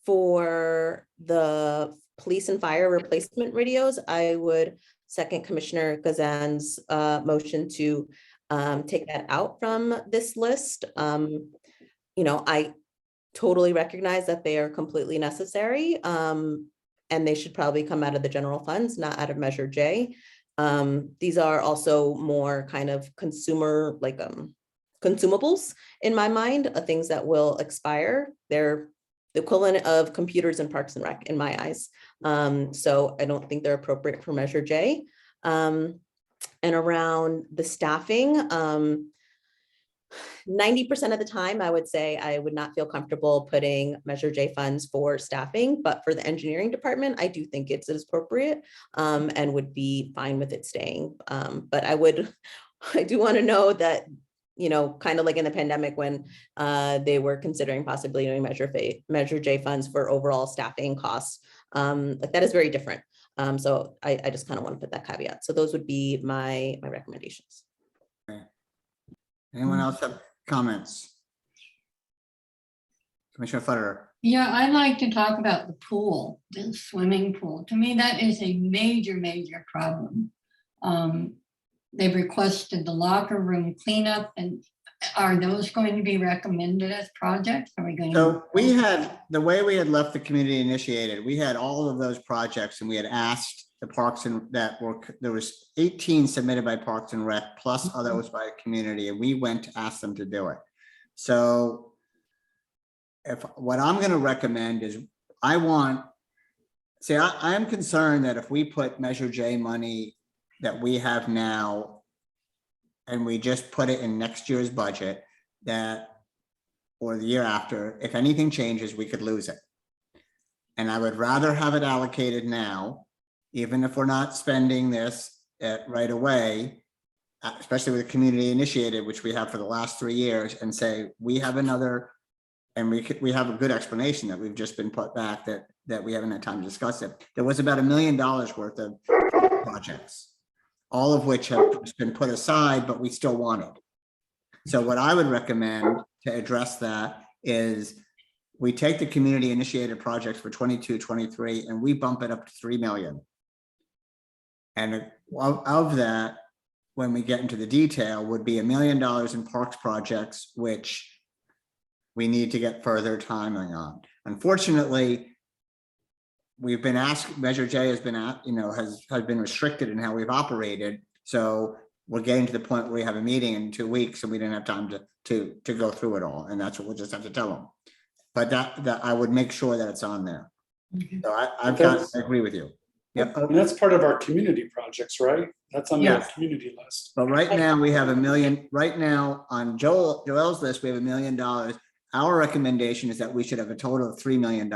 For the police and fire replacement radios, I would second Commissioner Gazan's motion to take that out from this list. I totally recognize that they are completely necessary, and they should probably come out of the general funds, not out of Measure J. These are also more kind of consumer, like consumables in my mind, things that will expire. They're the equivalent of computers in Parks and Rec in my eyes. So I don't think they're appropriate for Measure J. And around the staffing, 90% of the time, I would say I would not feel comfortable putting Measure J funds for staffing, but for the engineering department, I do think it's appropriate and would be fine with it staying. But I do want to know that, kind of like in the pandemic when they were considering possibly doing Measure J funds for overall staffing costs, like that is very different. So I just kind of want to put that caveat. So those would be my recommendations. Okay. Anyone else have comments? Commissioner Federer. Yeah, I'd like to talk about the pool, the swimming pool. To me, that is a major, major problem. They've requested the locker room cleanup, and are those going to be recommended as projects? Are we going to? So we had, the way we had left the community initiated, we had all of those projects and we had asked the Parks and that were, there was 18 submitted by Parks and Rec plus others by community, and we went to ask them to do it. So if what I'm going to recommend is I am concerned that if we put Measure J money that we have now and we just put it in next year's budget, that, or the year after, if anything changes, we could lose it. And I would rather have it allocated now, even if we're not spending this right away, especially with the community initiated, which we have for the last 3 years, and say, we have another, and we have a good explanation that we've just been put back that we haven't had time to discuss it. There was about $1 million worth of projects, all of which have been put aside, but we still wanted. So what I would recommend to address that is we take the community initiated projects for 22, 23, and we bump it up to 3 million. And of that, when we get into the detail, would be $1 million in parks projects, which we need to get further timing on. Unfortunately, we've been asked, Measure J has been, has been restricted in how we've operated. So we're getting to the point where we have a meeting in 2 weeks and we didn't have time to go through it all. And that's what we'll just have to tell them. But that I would make sure that it's on there. So I agree with you. Yep. And that's part of our community projects, right? That's on the community list. But right now we have $1 million. Right now on Joel's list, we have $1 million. Our recommendation is that we should have a total of $3 million.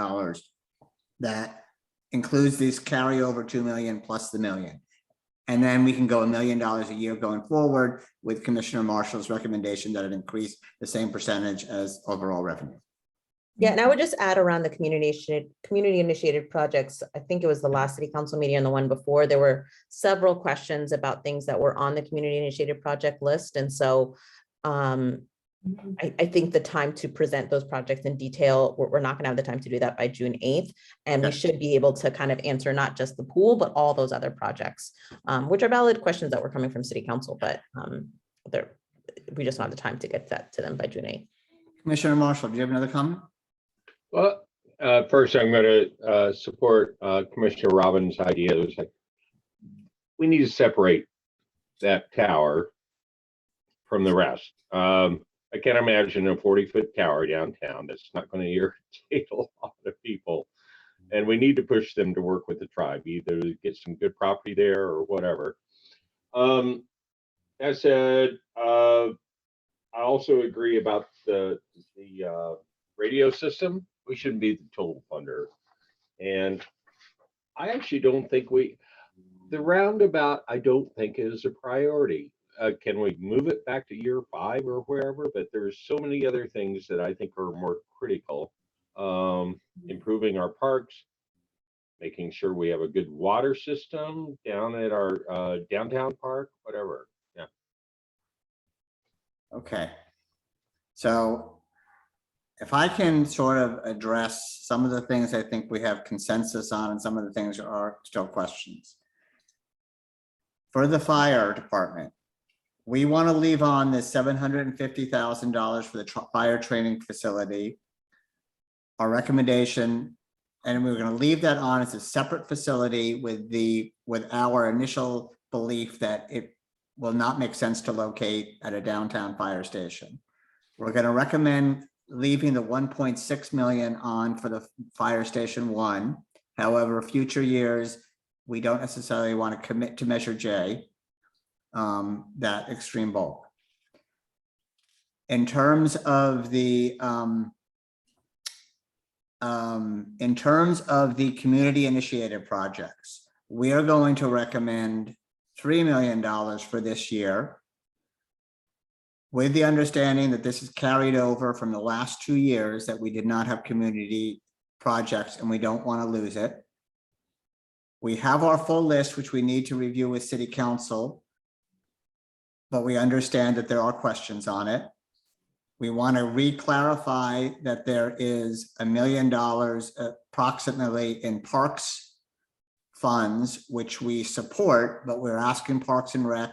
That includes this carryover 2 million plus the million. And then we can go $1 million a year going forward with Commissioner Marshall's recommendation that it increase the same percentage as overall revenue. Yeah, and I would just add around the community initiated projects. I think it was the last city council meeting and the one before, there were several questions about things that were on the community initiated project list. And so I think the time to present those projects in detail, we're not going to have the time to do that by June 8th. And we should be able to kind of answer not just the pool, but all those other projects, which are valid questions that were coming from city council, but we just don't have the time to get that to them by June 8th. Commissioner Marshall, do you have another comment? Well, first I'm going to support Commissioner Robbins' idea. It was like, we need to separate that tower from the rest. I can't imagine a 40-foot tower downtown that's not going to irritate a lot of people. And we need to push them to work with the tribe, either get some good property there or whatever. That said, I also agree about the radio system. We shouldn't be the total funder. And I actually don't think the roundabout, I don't think is a priority. Can we move it back to year 5 or wherever? But there's so many other things that I think are more critical. Improving our parks, making sure we have a good water system down at our downtown park, whatever. Yeah. Okay. So if I can sort of address some of the things I think we have consensus on and some of the things are still questions. For the fire department, we want to leave on this $750,000 for the fire training facility. Our recommendation, and we're going to leave that on as a separate facility with our initial belief that it will not make sense to locate at a downtown fire station. We're going to recommend leaving the 1.6 million on for the fire station 1. However, future years, we don't necessarily want to commit to Measure J, that extreme bulk. In terms of the community initiated projects, we are going to recommend $3 million for this year, with the understanding that this is carried over from the last 2 years that we did not have community projects and we don't want to lose it. We have our full list, which we need to review with City Council, but we understand that there are questions on it. We want to re-clarify that there is $1 million approximately in parks funds, which we support, but we're asking Parks and Rec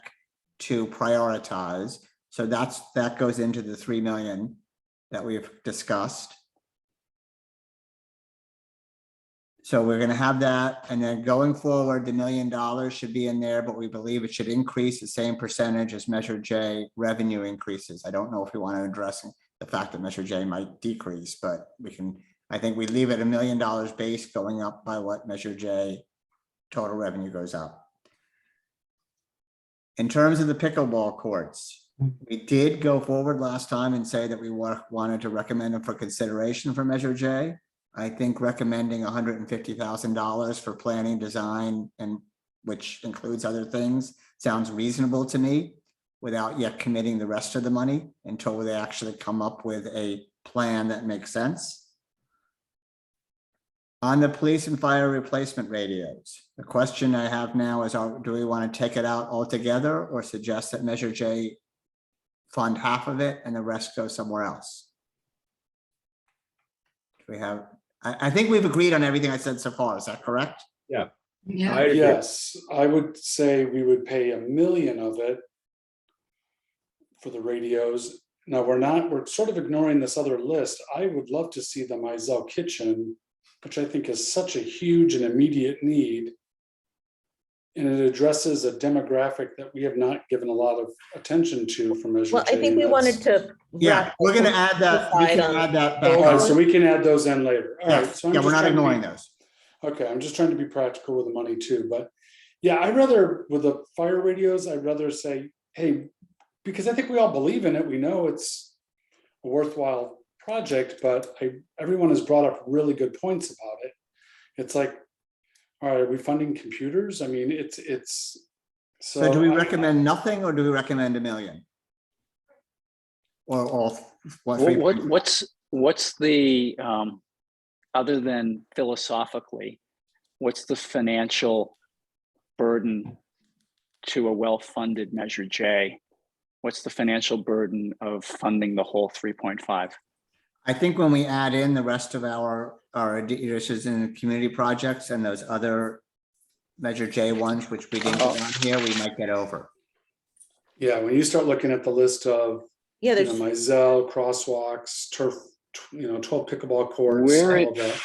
to prioritize. So that goes into the 3 million that we've discussed. So we're gonna have that, and then going forward, the $1 million should be in there, but we believe it should increase the same percentage as Measure J revenue increases. I don't know if we want to address the fact that Measure J might decrease, but we can, I think we leave it $1 million base going up by what Measure J total revenue goes up. In terms of the pickleball courts, we did go forward last time and say that we wanted to recommend them for consideration for Measure J. I think recommending $150,000 for planning, design, and which includes other things, sounds reasonable to me without yet committing the rest of the money until they actually come up with a plan that makes sense. On the police and fire replacement radios, the question I have now is, do we want to take it out altogether or suggest that Measure J fund half of it and the rest go somewhere else? We have, I think we've agreed on everything I said so far. Is that correct? Yeah. Yeah. I agree. Yes, I would say we would pay $1 million of it for the radios. Now, we're sort of ignoring this other list. I would love to see the Mizell kitchen, which I think is such a huge and immediate need. And it addresses a demographic that we have not given a lot of attention to from Measure Well, J. I think we wanted to. Yeah, we're gonna add that. We can add that back. All right, so we can add those in later. All right. So I'm Yeah, we're just not trying to be- ignoring those. Okay, I'm just trying to be practical with the money too, but yeah, I'd rather, with the fire radios, I'd rather say, hey, because I think we all believe in it. We know it's a worthwhile project, but everyone has brought up really good points about it. It's like, all right, are we funding computers? I mean, it's. So do we recommend nothing or do we recommend $1 million? Or all? What's the, other than philosophically, what's the financial burden to a well-funded Measure J? What's the financial burden of funding the whole 3.5? I think when we add in the rest of our issues in the community projects and those other Measure J ones, which we didn't put on here, we might get over. Yeah, when you start looking at the list of, Yeah, you know, there's, Mizell, crosswalks, turf, 12 pickleball courts, Where all it- of that.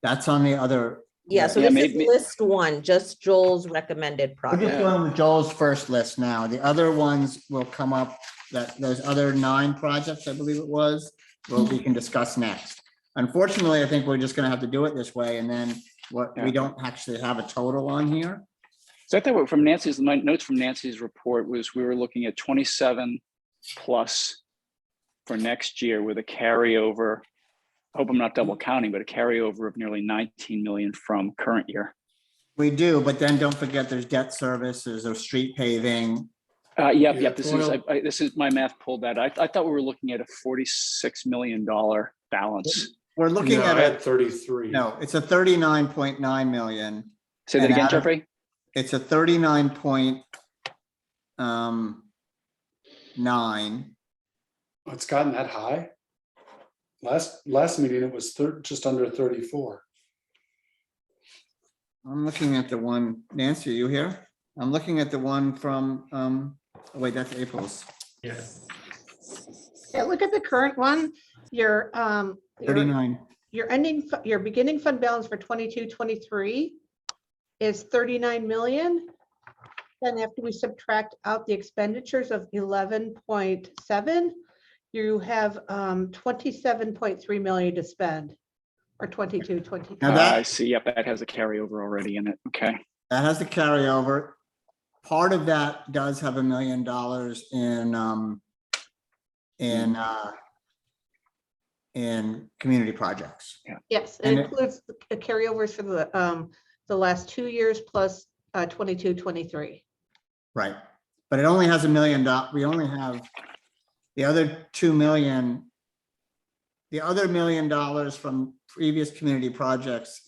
That's on the other. yeah, so Yeah, this is maybe- list one, just Joel's recommended We're just project. going with Joel's first list now. The other ones will come up, that those other 9 projects, I believe it was, we can discuss next. Unfortunately, I think we're just gonna have to do it this way, and then we don't actually have a total on here. So I thought from Nancy's, my notes from Nancy's report was we were looking at 27 plus for next year with a carryover. I hope I'm not double counting, but a carryover of nearly 19 million from current year. We do, but then don't forget there's debt service, there's a street paving. Yep. This is my math pulled that. I thought we were looking at a $46 million balance. We're looking No, at I had 33. No, it's a 39.9 million. Say that And again, out of- Jeffrey? It's a 39.9. Oh, it's gotten that high? Last meeting, it was just under 34. I'm looking at the one, Nancy, are you here? I'm looking at the one from, oh, wait, that's April's. Yeah. Yeah, look at the current one, your 39. your beginning fund balance for 22-23 is 39 million. Then after we subtract out the expenditures of 11.7, you have 27.3 million to spend for 22-23. Now that- I see. Yep, that has a carryover already in it. Okay. That has the carryover. Part of that does have $1 million in community projects. Yes, And it it- includes the carryovers for the last 2 years plus 22-23. Right, but it only has $1 million. We only have the other 2 million. The other $1 million from previous community projects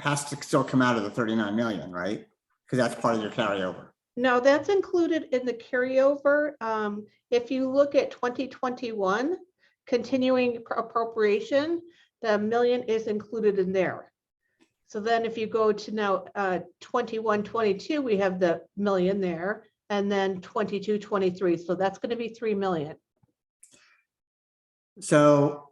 has to still come out of the 39 million, right? Because that's part of your carryover. No, that's included in the carryover. If you look at 2021 continuing appropriation, the $1 million is included in there. So then if you go to now 21, 22, we have the million there, and then 22, 23. So that's going to be 3 million. So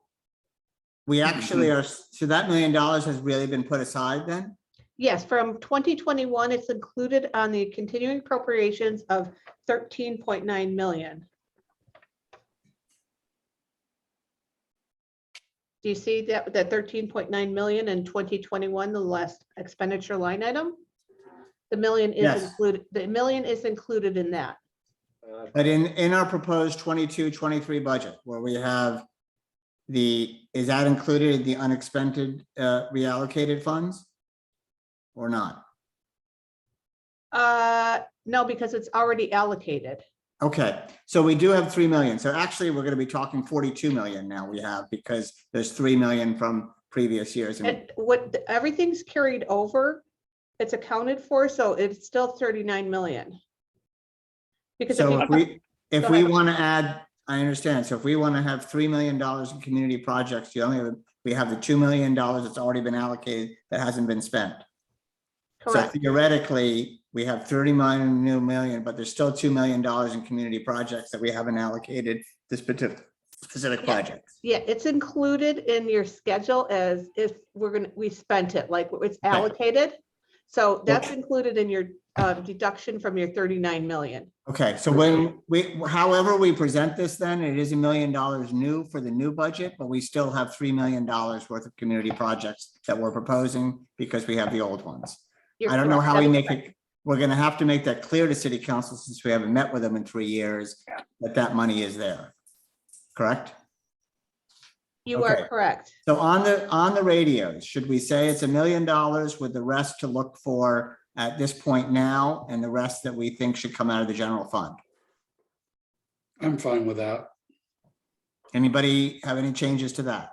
we actually are, so that $1 million has really been put aside then? Yes, from 2021, it's included on the continuing appropriations of 13.9 million. Do you see that 13.9 million in 2021, the last expenditure line item? The million is Yes. included, the million is included in that. But in our proposed 22-23 budget, where we have is that included in the unexpended reallocated funds? Or not? No, because it's already allocated. Okay, so we do have 3 million. So actually, we're going to be talking 42 million now we have, because there's 3 million from previous years. And everything's carried over, it's accounted for, so it's still 39 million. Because So if we ahead. want to add, I understand. So if we want to have $3 million in community projects, we have the $2 million that's already been allocated that hasn't been spent. Correct. So theoretically, we have 30 million, but there's still $2 million in community projects that we haven't allocated this specific project. Yeah, it's included in your schedule as if we spent it, like it's allocated. So that's included in your deduction from your 39 million. Okay, so however we present this, then it is $1 million new for the new budget, but we still have $3 million worth of community projects that we're proposing because we have the old ones. I don't know how we make it. We're going to have to make that clear to city council, since we haven't met with them in 3 years, that money is there. Correct? You are correct. So on the radios, should we say it's $1 million with the rest to look for at this point now, and the rest that we think should come out of the general fund? I'm fine with that. Anybody have any changes to that?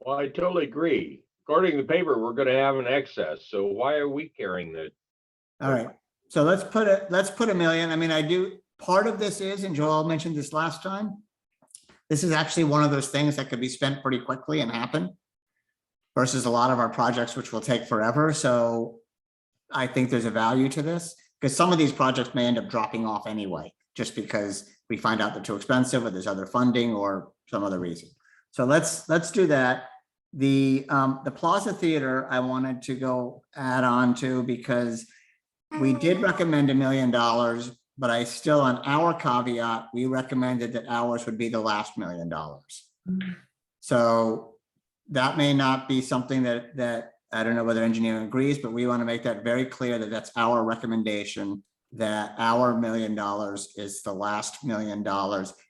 Well, I totally agree. According to the paper, we're going to have an excess. So why are we carrying the? All right, so let's put $1 million. I mean, part of this is, and Joel mentioned this last time, this is actually one of those things that could be spent pretty quickly and happen versus a lot of our projects, which will take forever. So I think there's a value to this, because some of these projects may end up dropping off anyway, just because we find out they're too expensive, or there's other funding or some other reason. So let's do that. The Plaza Theater, I wanted to go add on to, because we did recommend $1 million, but I still, on our caveat, we recommended that ours would be the last $1 million. So that may not be something that I don't know whether engineering agrees, but we want to make that very clear that that's our recommendation, that our $1 million is the last $1 million.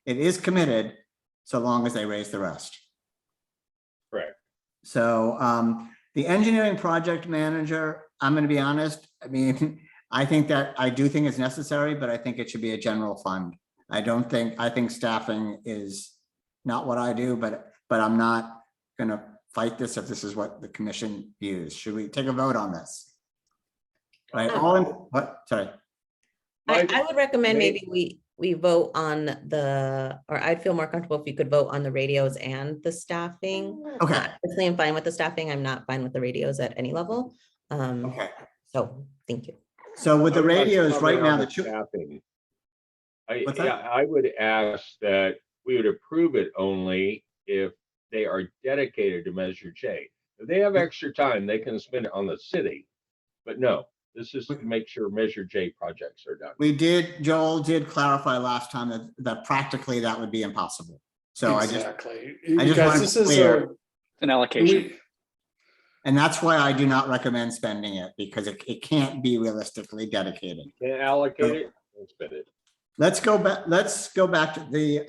It is committed so long as they raise the rest. Correct. So the engineering project manager, I'm going to be honest. I mean, I do think it's necessary, but I think it should be a general fund. I think staffing is not what I do, but I'm not going to fight this if this is what the commission views. Should we take a vote on this? Right. Sorry. I would recommend maybe we vote on or I'd feel more comfortable if you could vote on the radios and the staffing. Okay. Personally, I'm fine with the staffing. I'm not fine with the radios at any level. Okay. So thank you. So with the radios right now, staffing. I would ask that we would approve it only if they are dedicated to Measure J. If they have extra time, they can spend it on the city. But no, this is to make sure Measure J projects are done. Joel did clarify last time that practically that would be impossible. So exactly. I just want to be clear. An allocation. And that's why I do not recommend spending it, because it can't be realistically dedicated. Can't allocate it and spend it. Let's go back to the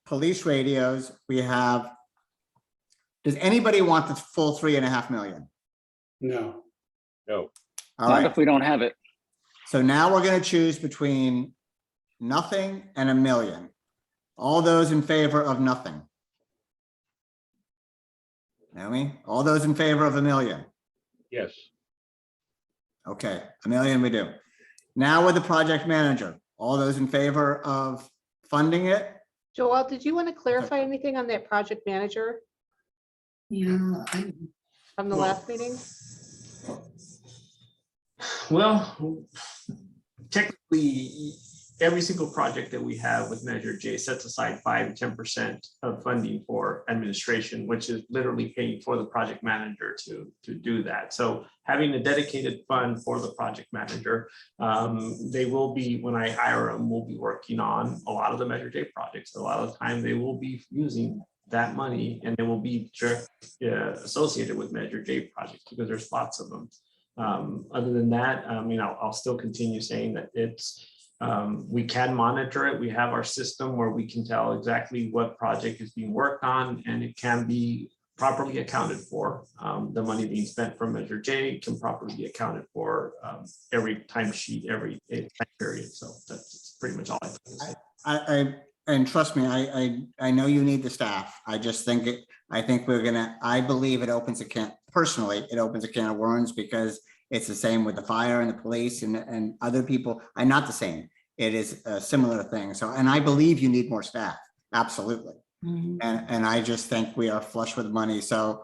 police radios. Does anybody want the full 3.5 million? No. No. All Not right. if we don't have it. So now we're going to choose between nothing and $1 million. All those in favor of nothing? Naomi, all those in favor of $1 million? Yes. Okay, $1 million we do. Now with the project manager, all those in favor of funding it? Joel, did you want to clarify anything on that project manager Yeah. from the last meeting? Well, technically, every single project that we have with Measure J sets aside 5 to 10% of funding for administration, which is literally paying for the project manager to do that. So having a dedicated fund for the project manager, they will be, when I hire them, will be working on a lot of the Measure J projects. A lot of the time they will be using that money and they will be associated with Measure J projects because there's lots of them. Other than that, I'll still continue saying that it's, we can monitor it. We have our system where we can tell exactly what project is being worked on and it can be properly accounted for. The money being spent from Measure J can properly be accounted for every timesheet, every time period. So that's pretty much all I can say. And trust me, I know you need the staff. I just think I believe it opens a can, personally, it opens a can of worms because it's the same with the fire and the police and other people. I'm not the same. It is a similar thing. So, and I believe you need more staff. Absolutely. Mhm. And I just think we are flush with money. So,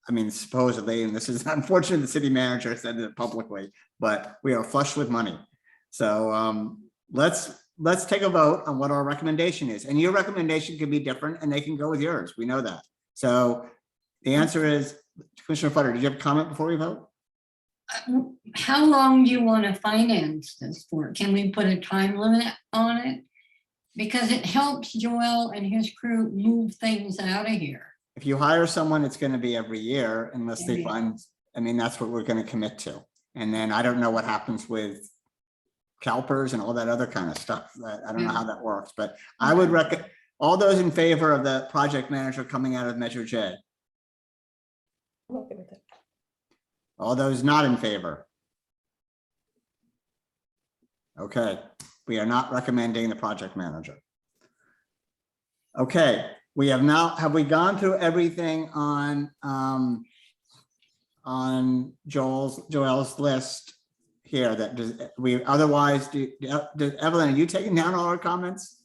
I mean, supposedly, and this is unfortunate, the city manager said it publicly, but we are flush with money. So let's take a vote on what our recommendation is. And your recommendation can be different and they can go with yours. We know that. So the answer is, Commissioner Futter, did you have a comment before we vote? How long do you want to finance this for? Can we put a time limit on it? Because it helps Joel and his crew move things out of here. If you hire someone, it's going to be every year unless they Every year. find, I mean, that's what we're going to commit to. And then I don't know what happens with CalPERS and all that other kind of stuff. I don't know how that works, but I would recommend all those in favor of the project manager coming out of Measure J. I'm okay with it. All those not in favor. Okay, we are not recommending the project manager. Okay, we have now, have we gone through everything on Joel's list here that does we otherwise do? Evelyn, are you taking down all our comments?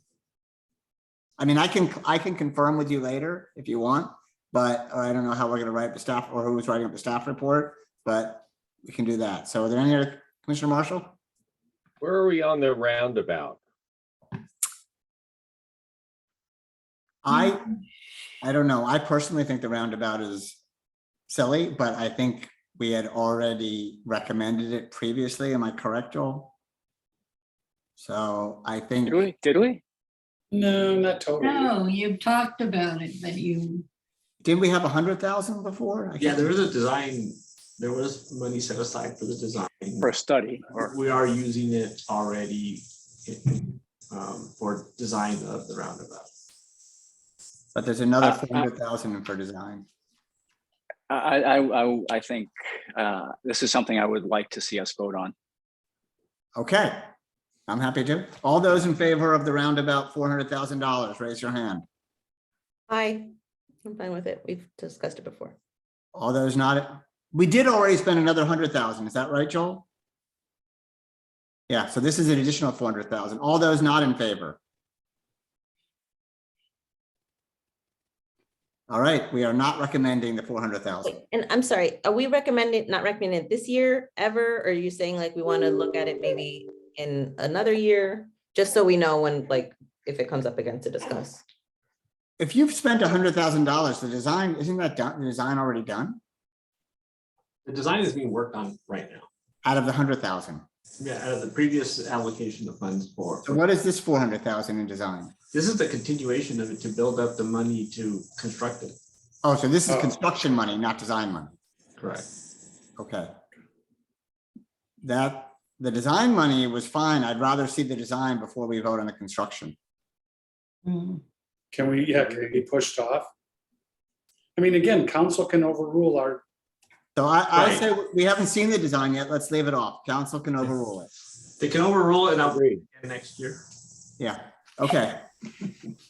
I mean, I can confirm with you later if you want, but I don't know how we're going to write the staff or who's writing up the staff report, but we can do that. So are there any other, Commissioner Marshall? Where are we on the roundabout? I don't know. I personally think the roundabout is silly, but I think we had already recommended it previously. Am I correct, Joel? So I think. Did we? No, not totally. No, you talked about it, but you. Didn't we have 100,000 before? Yeah, there was a design, there was money set aside for the design. For a study or We are using it already for design of the roundabout. But there's another 400,000 for design. I think this is something I would like to see us vote on. Okay, I'm happy to. All those in favor of the roundabout $400,000, raise your hand. I'm fine with it. We've discussed it before. All those not, we did already spend another 100,000. Is that right, Joel? Yeah, so this is an additional 400,000. All those not in favor. All right, we are not recommending the 400,000. And I'm sorry, are we recommending, not recommending it this year ever? Or are you saying like we want to look at it maybe in another year? Just so we know when, like, if it comes up again to discuss. If you've spent $100,000, the design, isn't that done? The design already done? The design is being worked on right now. Out of the 100,000. Yeah, out of the previous allocation of funds for. So what is this 400,000 in design? This is the continuation of it to build up the money to construct it. Oh, so this is construction money, not design money. Correct. Okay. That, the design money was fine. I'd rather see the design before we vote on the construction. Mhm. Can it be pushed off? I mean, again, council can overrule our. So I Right. say we haven't seen the design yet. Let's leave it off. Council can overrule it. They can overrule it out Agreed. next year. Yeah, okay.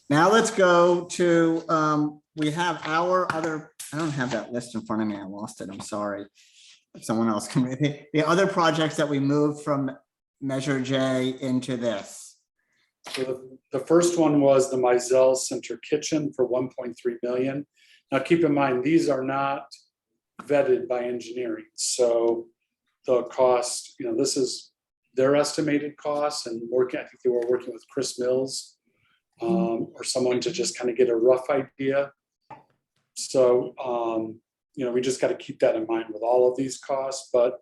Now let's go to, we have our other, I don't have that list in front of me. I lost it. I'm sorry. If someone else can read it. The other projects that we moved from Measure J into this. So the first one was the Mizell Center Kitchen for 1.3 million. Now, keep in mind, these are not vetted by engineering. So the cost, this is their estimated costs and working, I think they were working with Chris Mills or someone to just kind of get a rough idea. So, we just got to keep that in mind with all of these costs, but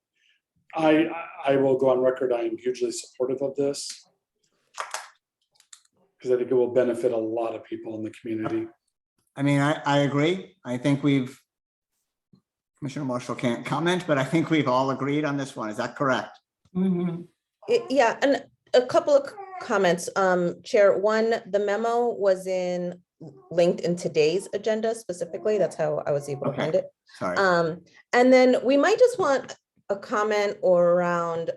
I will go on record, I am hugely supportive of this because I think it will benefit a lot of people in the community. I mean, I agree. I think Commissioner Marshall can't comment, but I think we've all agreed on this one. Is that correct? Mhm. Yeah, and a couple of comments, Chair. One, the memo was linked in today's agenda specifically. That's how I was able to find it. Sorry. And then we might just want a comment or around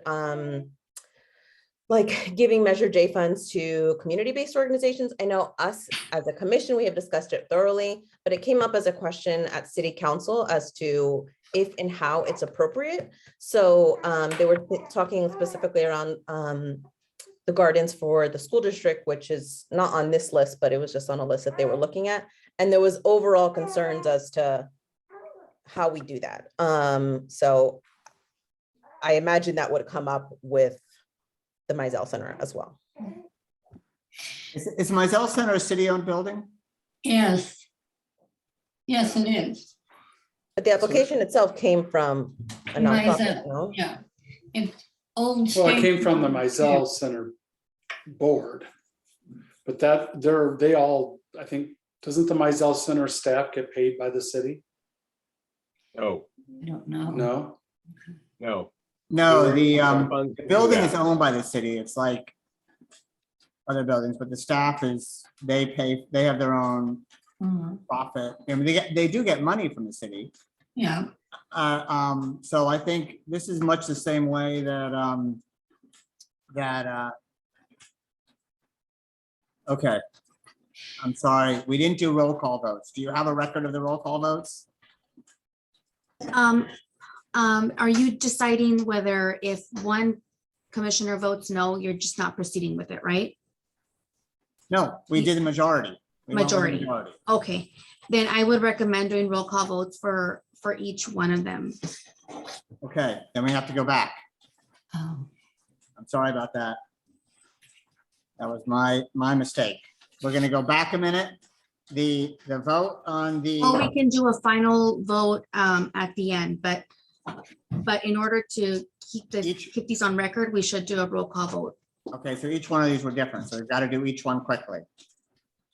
like giving Measure J funds to community-based organizations. I know us as a commission, we have discussed it thoroughly, but it came up as a question at City Council as to if and how it's appropriate. So they were talking specifically around the gardens for the school district, which is not on this list, but it was just on a list that they were looking at. And there was overall concerns as to how we do that. So I imagine that would come up with the Mizell Center as well. Is Mizell Center a city-owned building? Yes. Yes, it is. But the application itself came from a nonprofit, Mizell, no? yeah. It's old. Well, it state- came from the Mizell Center board, but they all, I think, doesn't the Mizell Center staff get paid by the city? No, I don't know. No? no. No, the Funds- building yeah. is owned by the city. It's like other buildings, but the staff they have their own Mhm. profit. I mean, they do get money from the city. Yeah, So I think this is much the same way that okay. I'm sorry, we didn't do roll call votes. Do you have a record of the roll call votes? Are you deciding whether if one commissioner votes no, you're just not proceeding with it, right? No, we did the majority. We went with the Majority. Okay, then I would recommend doing roll call votes for each one of them. Okay, then we have to go back. oh, I'm sorry about that. That was my mistake. We're gonna go back a minute. The vote on the. Well, we can do a final vote at the end, but in order to keep these on record, we should do a roll call vote. Okay, so each one of these were different, so we've got to do each one quickly.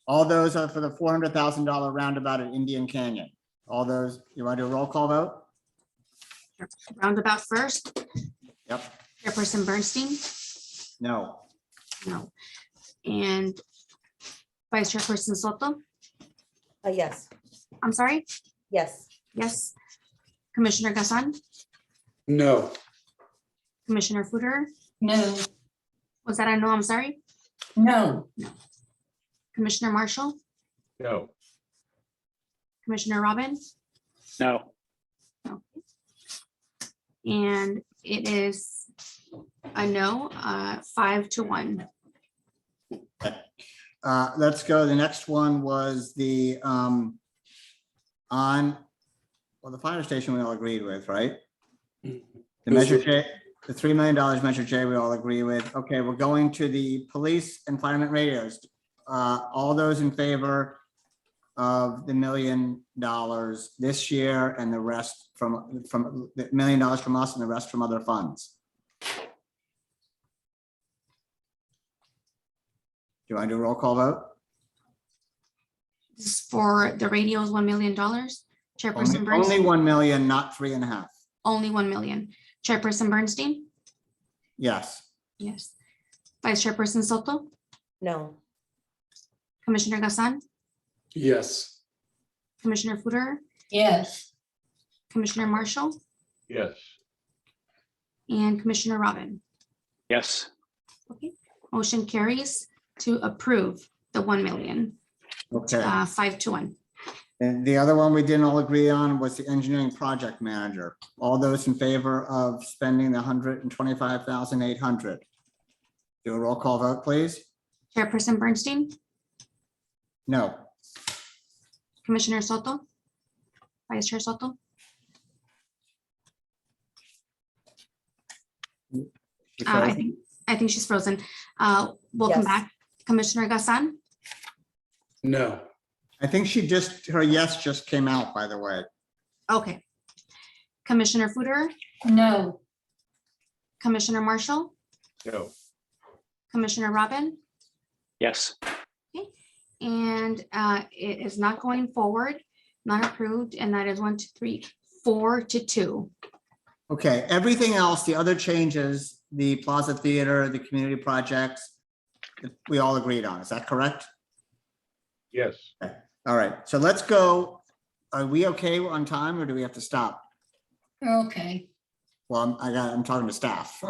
All those are for the $400,000 roundabout at Indian Canyon. All those, you want to do a roll call vote? Roundabout first, Yep, Chairperson Bernstein, no, no. And Vice Chairperson Soto, Yes, I'm sorry, yes. yes. Commissioner Gassan, No. Commissioner Fuder, no, was that a no? I'm sorry. no, Commissioner Marshall, No, Commissioner Robin, No. and it is a no, 5-1. let's go. The next one was the the fire station we all agreed with, right? The Measure J, the $3 million Measure J we all agree with. Okay, we're going to the police and fireman radios. All those in favor of the $1 million this year and the rest from the $1 million from us and the rest from other funds. Do I do a roll call vote? This is for the radios, $1 million. Chairperson Only Bernstein, 1 million, not 3.5. only 1 million. Chairperson Bernstein, Yes. yes. Vice Chairperson Soto, No, Commissioner Gassan, Yes. Commissioner Fuder, yes, Commissioner Marshall, yes, and Commissioner Robin. Yes. Okay, motion carries to approve the 1 million, Okay. 5-1. And the other one we didn't all agree on was the engineering project manager. All those in favor of spending the $125,800. Do a roll call vote, please. Chairperson Bernstein, No. Commissioner Soto, Vice Chair Soto, I think she's frozen. Welcome Yes. back, Commissioner Gassan. No, I think her yes just came out, by the way. Okay. Commissioner Footer, No, Commissioner Marshall, No. Commissioner Robin, Yes. and it is not going forward, not approved, and that is 1, 2, 3, 4 to 2. Okay, everything else, the other changes, the Plaza Theater, the community projects, we all agreed on. Is that correct? Yes. Okay. All right, so let's go. Are we okay on time or do we have to stop? okay. Well, I'm talking to staff.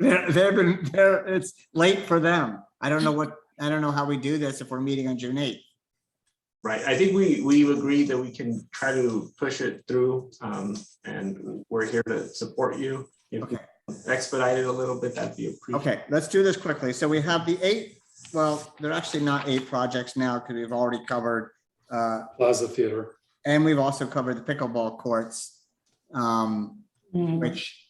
It's late for them. I don't know how we do this if we're meeting on June 8th. Right, I think we've agreed that we can try to push it through, and we're here to support you. If we expedite it a little bit, that'd be appreciated. Okay, let's do this quickly. So we have the 8, well, they're actually not 8 projects now because we've already covered, Plaza Theater. and we've also covered the pickleball courts, which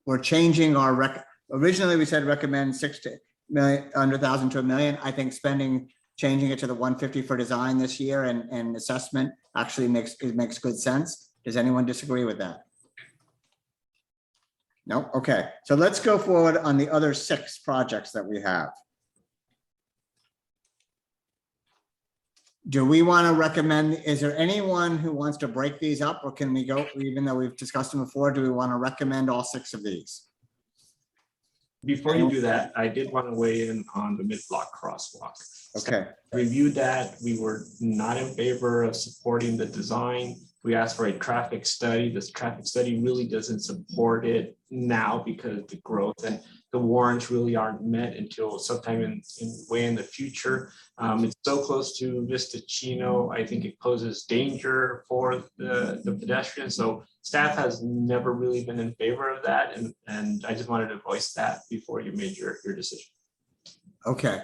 we're changing our originally we said recommend 6 to million, 100,000 to $1 million. I think changing it to the 150 for design this year and assessment actually makes good sense. Does anyone disagree with that? No? Okay, so let's go forward on the other 6 projects that we have. Do we want to recommend, is there anyone who wants to break these up, or can we go, even though we've discussed them before, do we want to recommend all 6 of these? Before you do that, I did want to weigh in on the mid-block crosswalk. Okay, Reviewed that, we were not in favor of supporting the design. We asked for a traffic study. This traffic study really doesn't support it now because the growth and the warrants really aren't met until sometime way in the future. It's so close to Vista Chino. I think it poses danger for the pedestrians. So staff has never really been in favor of that. And I just wanted to voice that before you made your decision. okay,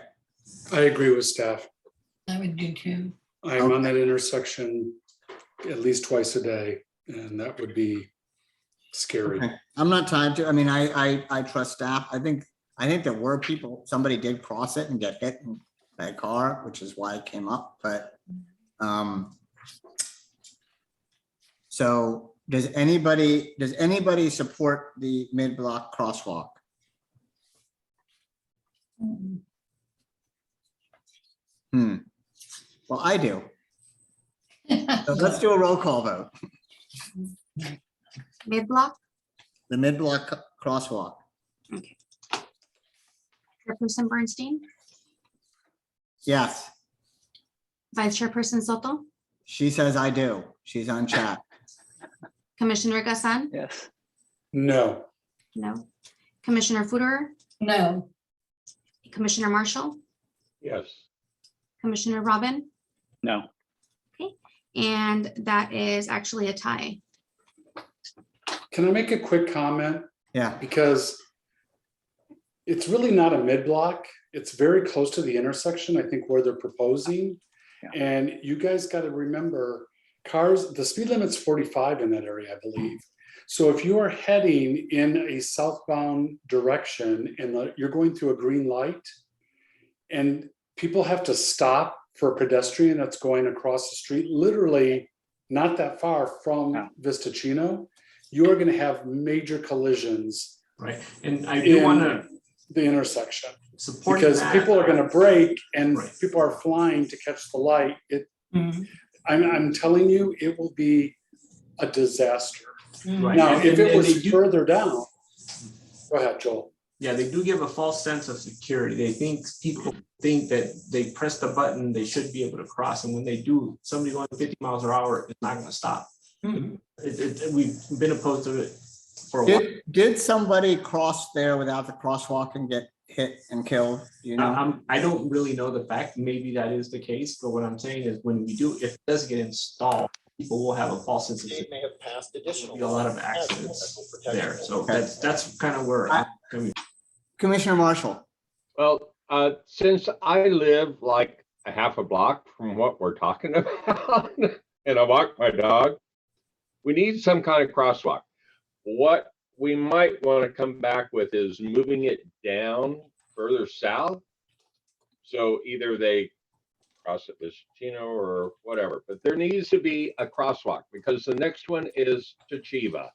I agree with staff. I would do too. I'm on that intersection at least twice a day, and that would be scary. okay. I'm not tied to, I mean, I trust staff. I think there were people, somebody did cross it and get hit by a car, which is why it came up, but so does anybody support the mid-block crosswalk? Well, I do. So let's do a roll call vote. Mid-block, The mid-block crosswalk. Chairperson Bernstein, Yes, Vice Chairperson Soto, she says I do. She's on chat. Commissioner Gassan, Yes. No, no. Commissioner Footer, No, Commissioner Marshall, Yes. Commissioner Robin, No. and that is actually a tie. can I make a quick comment? Yeah, Because it's really not a mid-block. It's very close to the intersection, I think, where they're proposing. Yeah. And you guys got to remember, the speed limit's 45 in that area, I believe. So if you are heading in a southbound direction and you're going through a green light and people have to stop for a pedestrian that's going across the street, literally not that far from Vista Chino, you are going to have major collisions. Right, and I do want to the intersection, support because that. people are going to brake and Right. people are flying to catch the light. Mhm. I'm telling you, it will be a disaster. Right. Now, And- if it and was they do- further down, go ahead, Joel. Yeah, they do give a false sense of security. People think that they press the button, they should be able to cross. And when they do, somebody going 50 miles per hour is not going to stop. We've been opposed to it for a while. did somebody cross there without the crosswalk and get hit and killed? Do you know? I don't really know the fact. Maybe that is the case. But what I'm saying is when we do, if it does get installed, people will have a false sense of security. May have passed additional. There'll be a lot of laws accidents that will protect there. people. So Okay. that's kind of where I'm coming. Commissioner Marshall. Well, since I live like a half a block from what we're talking about, and I walk my dog, we need some kind of crosswalk. What we might want to come back with is moving it down further south. So either they cross at Vicentino or whatever, but there needs to be a crosswalk because the next one is to Chiva.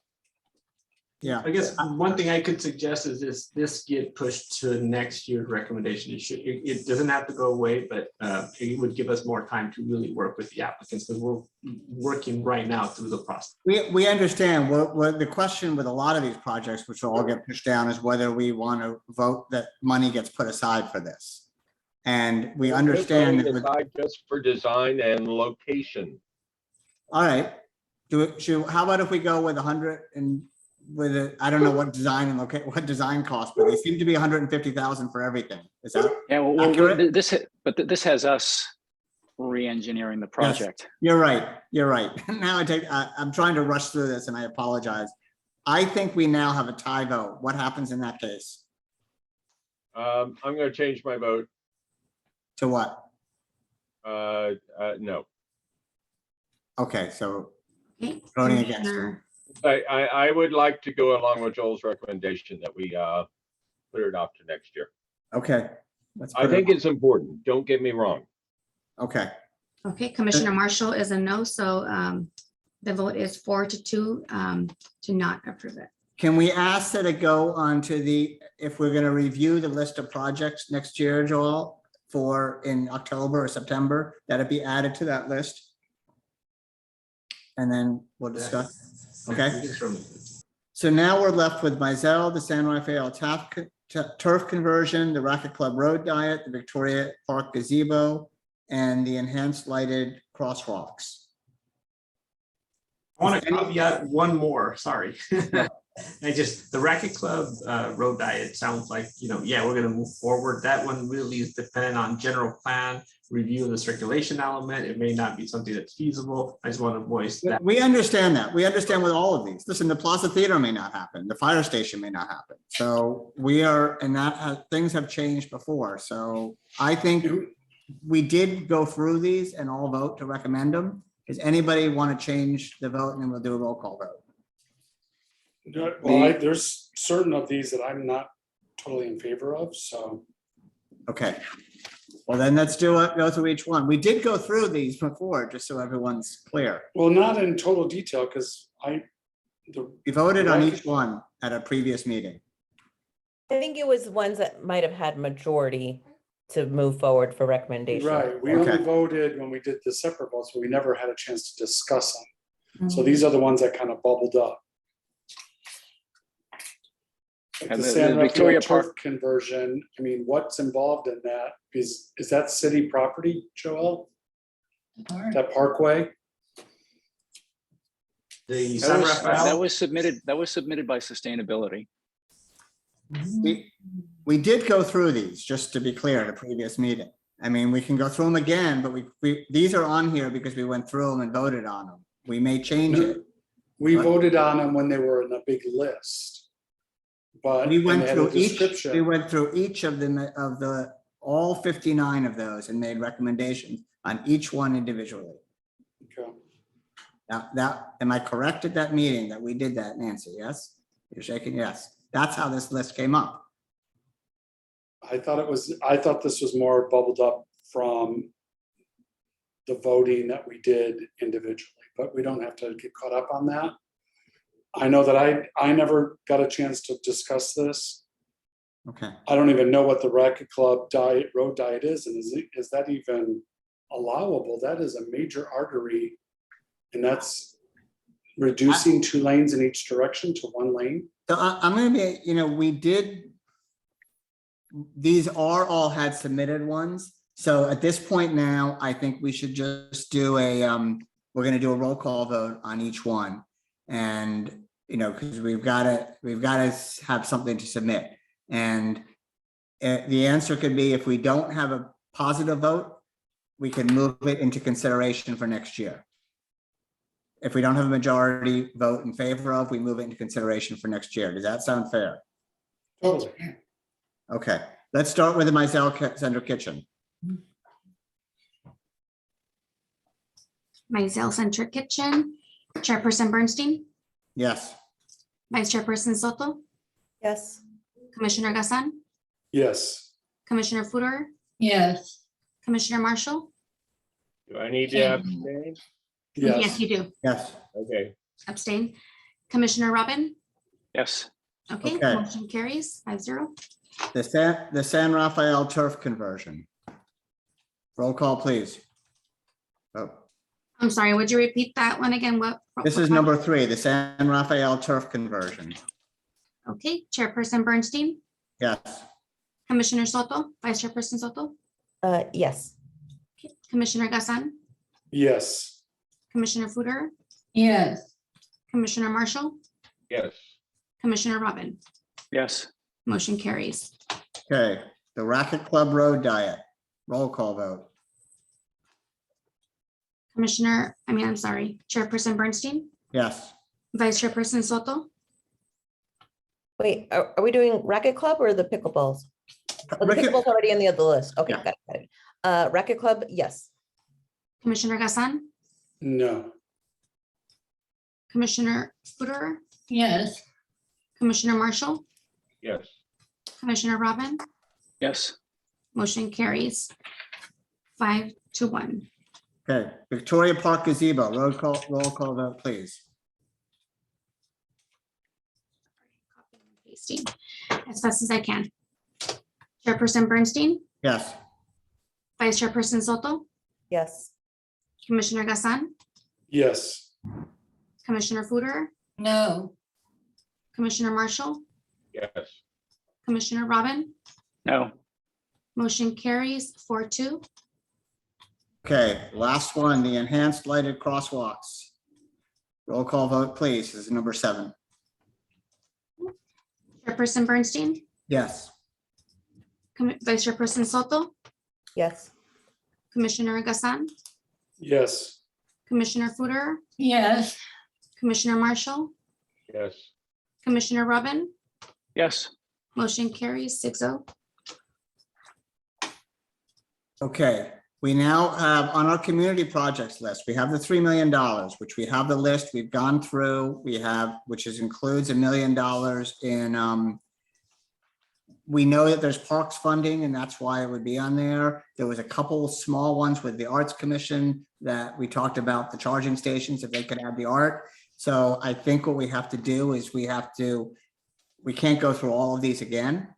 Yeah. I guess one thing I could suggest is this get pushed to next year's recommendation. It doesn't have to go away, but it would give us more time to really work with the applicants because we're working right now through the process. We understand what the question with a lot of these projects, which will all get pushed down, is whether we want to vote that money gets put aside for this. And we understand that. Aside just for design and location. All right. How about if we go with 100 and with it, I don't know what design and what design costs, but they seem to be 150,000 for everything. Is that accurate? This has us re-engineering the project. Yes, you're right. Now I'm trying to rush through this and I apologize. I think we now have a tie vote. What happens in that case? I'm going to change my vote. To what? No. Okay, so Okay, voting against. Commissioner- I would like to go along with Joel's recommendation that we put it off to next year. Okay. I think it's important. Don't get me wrong. Okay. Okay, Commissioner Marshall is a no, so the vote is 4-2 to not approve it. Can we ask that it go on to if we're going to review the list of projects next year, Joel, for in October or September, that it be added to that list? And then we'll discuss. Okay. So now we're left with Mizell, the San Rafael turf conversion, the Racket Club Road Diet, the Victoria Park gazebo, and the enhanced lighted crosswalks. I want to caveat one more, sorry. The Racket Club Road Diet sounds like, yeah, we're going to move forward. That one really is dependent on general plan, review of the circulation element. It may not be something that's feasible. I just want to voice that. We understand that. We understand with all of these. Listen, the Plaza Theater may not happen. The fire station may not happen. So we are, and that things have changed before. So I think we did go through these and all vote to recommend them. Does anybody want to change the vote, and then we'll do a roll call vote? Well, there's certain of these that I'm not totally in favor of, so. Okay. Well, then let's go through each one. We did go through these before, just so everyone's clear. Well, not in total detail, because We voted on each one at a previous meeting. I think it was ones that might have had majority to move forward for recommendation. Right, we only voted when we did the separate votes, but we never had a chance to discuss them. So these are the ones that kind of bubbled up. Like And the the San Victoria Rafael turf Park- conversion, I mean, what's involved in that? Is that city property, Joel? That parkway? The San Rafael. That was submitted by sustainability. We did go through these, just to be clear, at a previous meeting. I mean, we can go through them again, but these are on here because we went through them and voted on them. We may change it. We voted on them when they were in a big list. But We went and they had a through each, description. we went through each of them, all 59 of those, and made recommendations on each one individually. Okay. Now, am I correct at that meeting that we did that, Nancy? Yes? You're shaking yes. That's how this list came up. I thought this was more bubbled up from the voting that we did individually, but we don't have to get caught up on that. I know that I never got a chance to discuss this. Okay. I don't even know what the Racket Club road diet is, and is that even allowable? That is a major artery, and that's reducing 2 lanes in each direction to 1 lane. So I'm going to be, these are all had submitted ones. So at this point now, I think we should just do we're going to do a roll call vote on each one. And, because we've got to have something to submit. And the answer could be, if we don't have a positive vote, we can move it into consideration for next year. If we don't have a majority vote in favor of, we move it into consideration for next year. Does that sound fair? Totally. Okay, let's start with the Mizell Center Kitchen. Mizell Center Kitchen, Chairperson Bernstein, Yes. Vice Chairperson Soto, Yes. Commissioner Gassan, Yes. Commissioner Fuller, Yes. Commissioner Marshall. Do I need to abstain? Yes, you do. Yes. Okay. Abstain. Commissioner Robin. Yes. Okay, Okay. motion carries 5-0. The San Rafael turf conversion. Roll call, please. Oh, I'm sorry, would you repeat that one again? What? this is number 3, the San Rafael turf conversion. Okay, Chairperson Bernstein, Yes. Commissioner Soto, Vice Chairperson Soto, Yes. okay, Commissioner Gassan, Yes. Commissioner Fuller, Yes. Commissioner Marshall, Yes. Commissioner Robin. Yes. Motion carries. Okay, the Racket Club Road Diet. Roll call vote. I'm sorry, Chairperson Bernstein, Yes. Vice Chairperson Soto, Wait, are we doing racket club or the pickleballs? Oh, the Racket- pickleball's already on the other list. Okay, Yeah. got it. Racket club, yes. Commissioner Gassan, No. Commissioner Fuller, Yes. Commissioner Marshall, Yes. Commissioner Robin. Yes. Motion carries 5-1. Okay, Victoria Park gazebo, roll call vote, please. Pasting as fast as I can. Chairperson Bernstein, Yes. Vice Chairperson Soto, Yes. Commissioner Gassan, Yes. Commissioner Fuller, No. Commissioner Marshall, Yes. Commissioner Robin. No. Motion carries 4-2. Okay, last one, the enhanced lighted crosswalks. Roll call vote, please. This is number 7. Chairperson Bernstein, Yes. Vice Chairperson Soto, Yes. Commissioner Gassan, Yes. Commissioner Fuller, Yes. Commissioner Marshall, Yes. Commissioner Robin. Yes. Motion carries 6-0. Okay, we now have on our community projects list, we have the $3 million, which we have the list, we've gone through, which includes $1 million in, we know that there's parks funding and that's why it would be on there. There was a couple small ones with the Arts Commission that we talked about, the charging stations, if they could add the art. So I think what we have to do is we can't go through all of these again.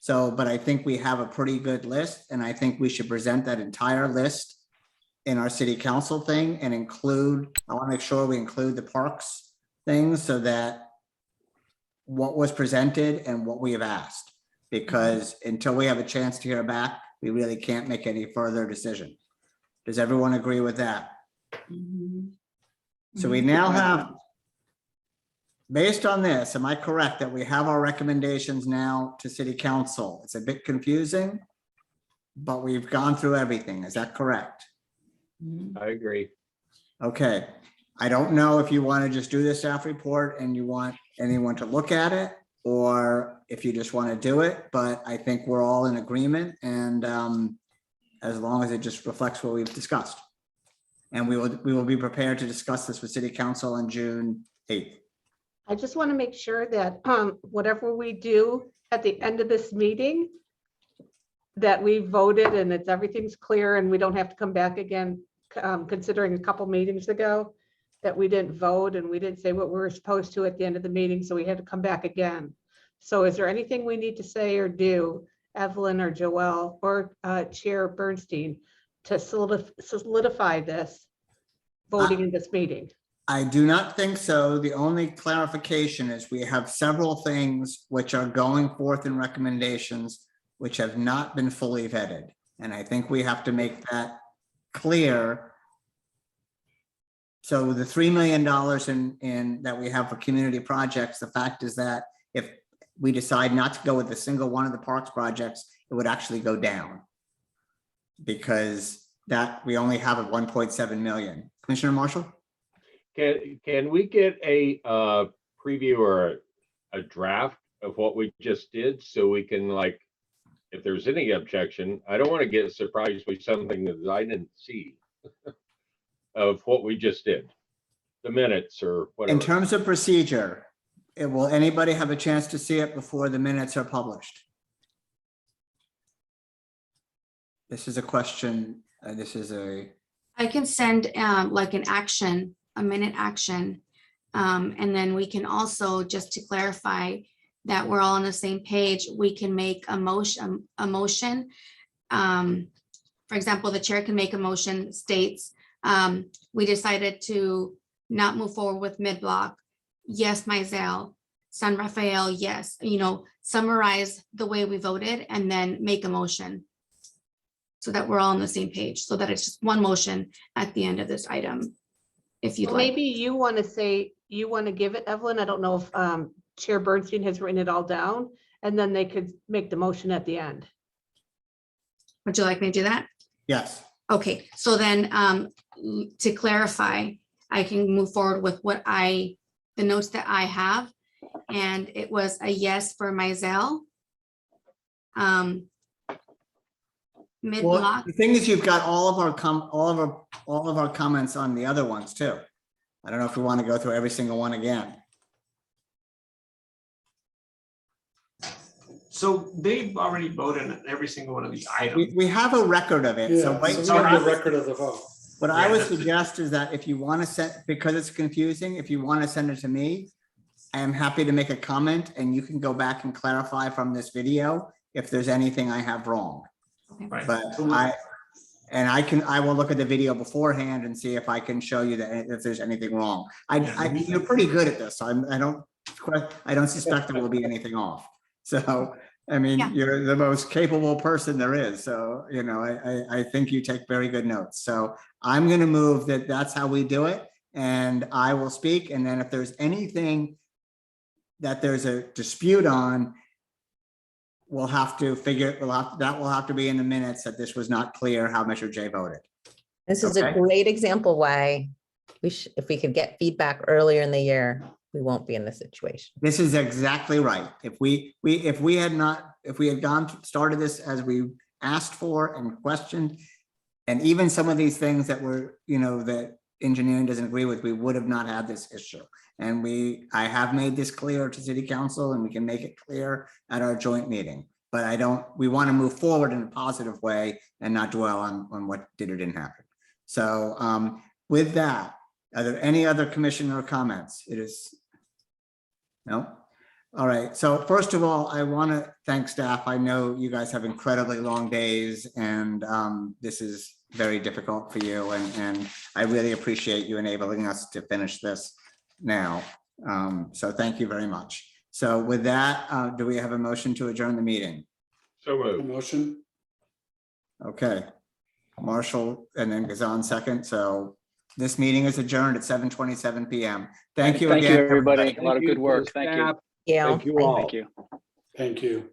So, but I think we have a pretty good list and I think we should present that entire list in our city council thing and I want to make sure we include the parks things so that what was presented and what we have asked, because until we have a chance to hear back, we really can't make any further decision. Does everyone agree with that? So we now have, based on this, am I correct that we have our recommendations now to city council? It's a bit confusing, but we've gone through everything. Is that correct? I agree. Okay. I don't know if you want to just do this staff report and you want anyone to look at it, or if you just want to do it, but I think we're all in agreement and as long as it just reflects what we've discussed. And we will be prepared to discuss this with city council on June 8th. I just want to make sure that whatever we do at the end of this meeting, that we voted and everything's clear and we don't have to come back again, considering a couple meetings ago that we didn't vote and we didn't say what we were supposed to at the end of the meeting, so we had to come back again. So is there anything we need to say or do, Evelyn or Joelle or Chair Bernstein, to solidify this voting in this meeting? I do not think so. The only clarification is we have several things which are going forth in recommendations which have not been fully vetted. And I think we have to make that clear. So the $3 million in that we have for community projects, the fact is that if we decide not to go with a single one of the parks projects, it would actually go down. Because that we only have a 1.7 million. Commissioner Marshall? Can we get a preview or a draft of what we just did so we can, like, if there's any objection, I don't want to get surprised with something that I didn't see of what we just did, the minutes or whatever. In terms of procedure, will anybody have a chance to see it before the minutes are published? This is a question, this is I can send like an action, a minute action. And then we can also, just to clarify that we're all on the same page, we can make a motion. For example, the chair can make a motion states, we decided to not move forward with mid-block. Yes, Mizell. San Rafael, yes. Summarize the way we voted and then make a motion, so that we're all on the same page, so that it's just one motion at the end of this item, if you'd Well, like. maybe you want to say, you want to give it, Evelyn. I don't know if Chair Bernstein has written it all down, and then they could make the motion at the end. Would you like me to do that? yes. Okay, so then to clarify, I can move forward with the notes that I have. And it was a yes for Mizell. Well, Mid-block, the thing is, you've got all of our comments on the other ones too. I don't know if we want to go through every single one again. So they've already voted on every single one of these items. We have a record of it, so Yeah, wait. so we have the record of the vote. What I Yeah, would that's it. suggest is that if you want to send, because it's confusing, if you want to send it to me, I am happy to make a comment and you can go back and clarify from this video if there's anything I have wrong. Right. But I will look at the video beforehand and see if I can show you that if there's anything wrong. You're pretty good at this, so I don't suspect there will be anything off. So, I mean, Yeah. you're the most capable person there is. So, I think you take very good notes. So I'm going to move that that's how we do it. And I will speak. And then if there's anything that there's a dispute on, we'll have to that will have to be in the minutes that this was not clear how Measure J voted. This is a Okay. great example why if we could get feedback earlier in the year, we won't be in this situation. This is exactly right. If we had started this as we asked for and questioned, and even some of these things that were, that engineering doesn't agree with, we would have not had this issue. And I have made this clear to City Council, and we can make it clear at our joint meeting. But we want to move forward in a positive way and not dwell on what did or didn't happen. So with that, are there any other commissioner comments? No? All right. So first of all, I want to thank staff. I know you guys have incredibly long days, and this is very difficult for you. And I really appreciate you enabling us to finish this now. So thank you very much. So with that, do we have a motion to adjourn the meeting? So A moved. motion. Okay. Marshall and then Gazan second. So this meeting is adjourned at 7:27 p.m. Thank you again. Thank you, everybody. A lot of good work. Thank you. Yeah. Thank you all. Thank you. Thank you.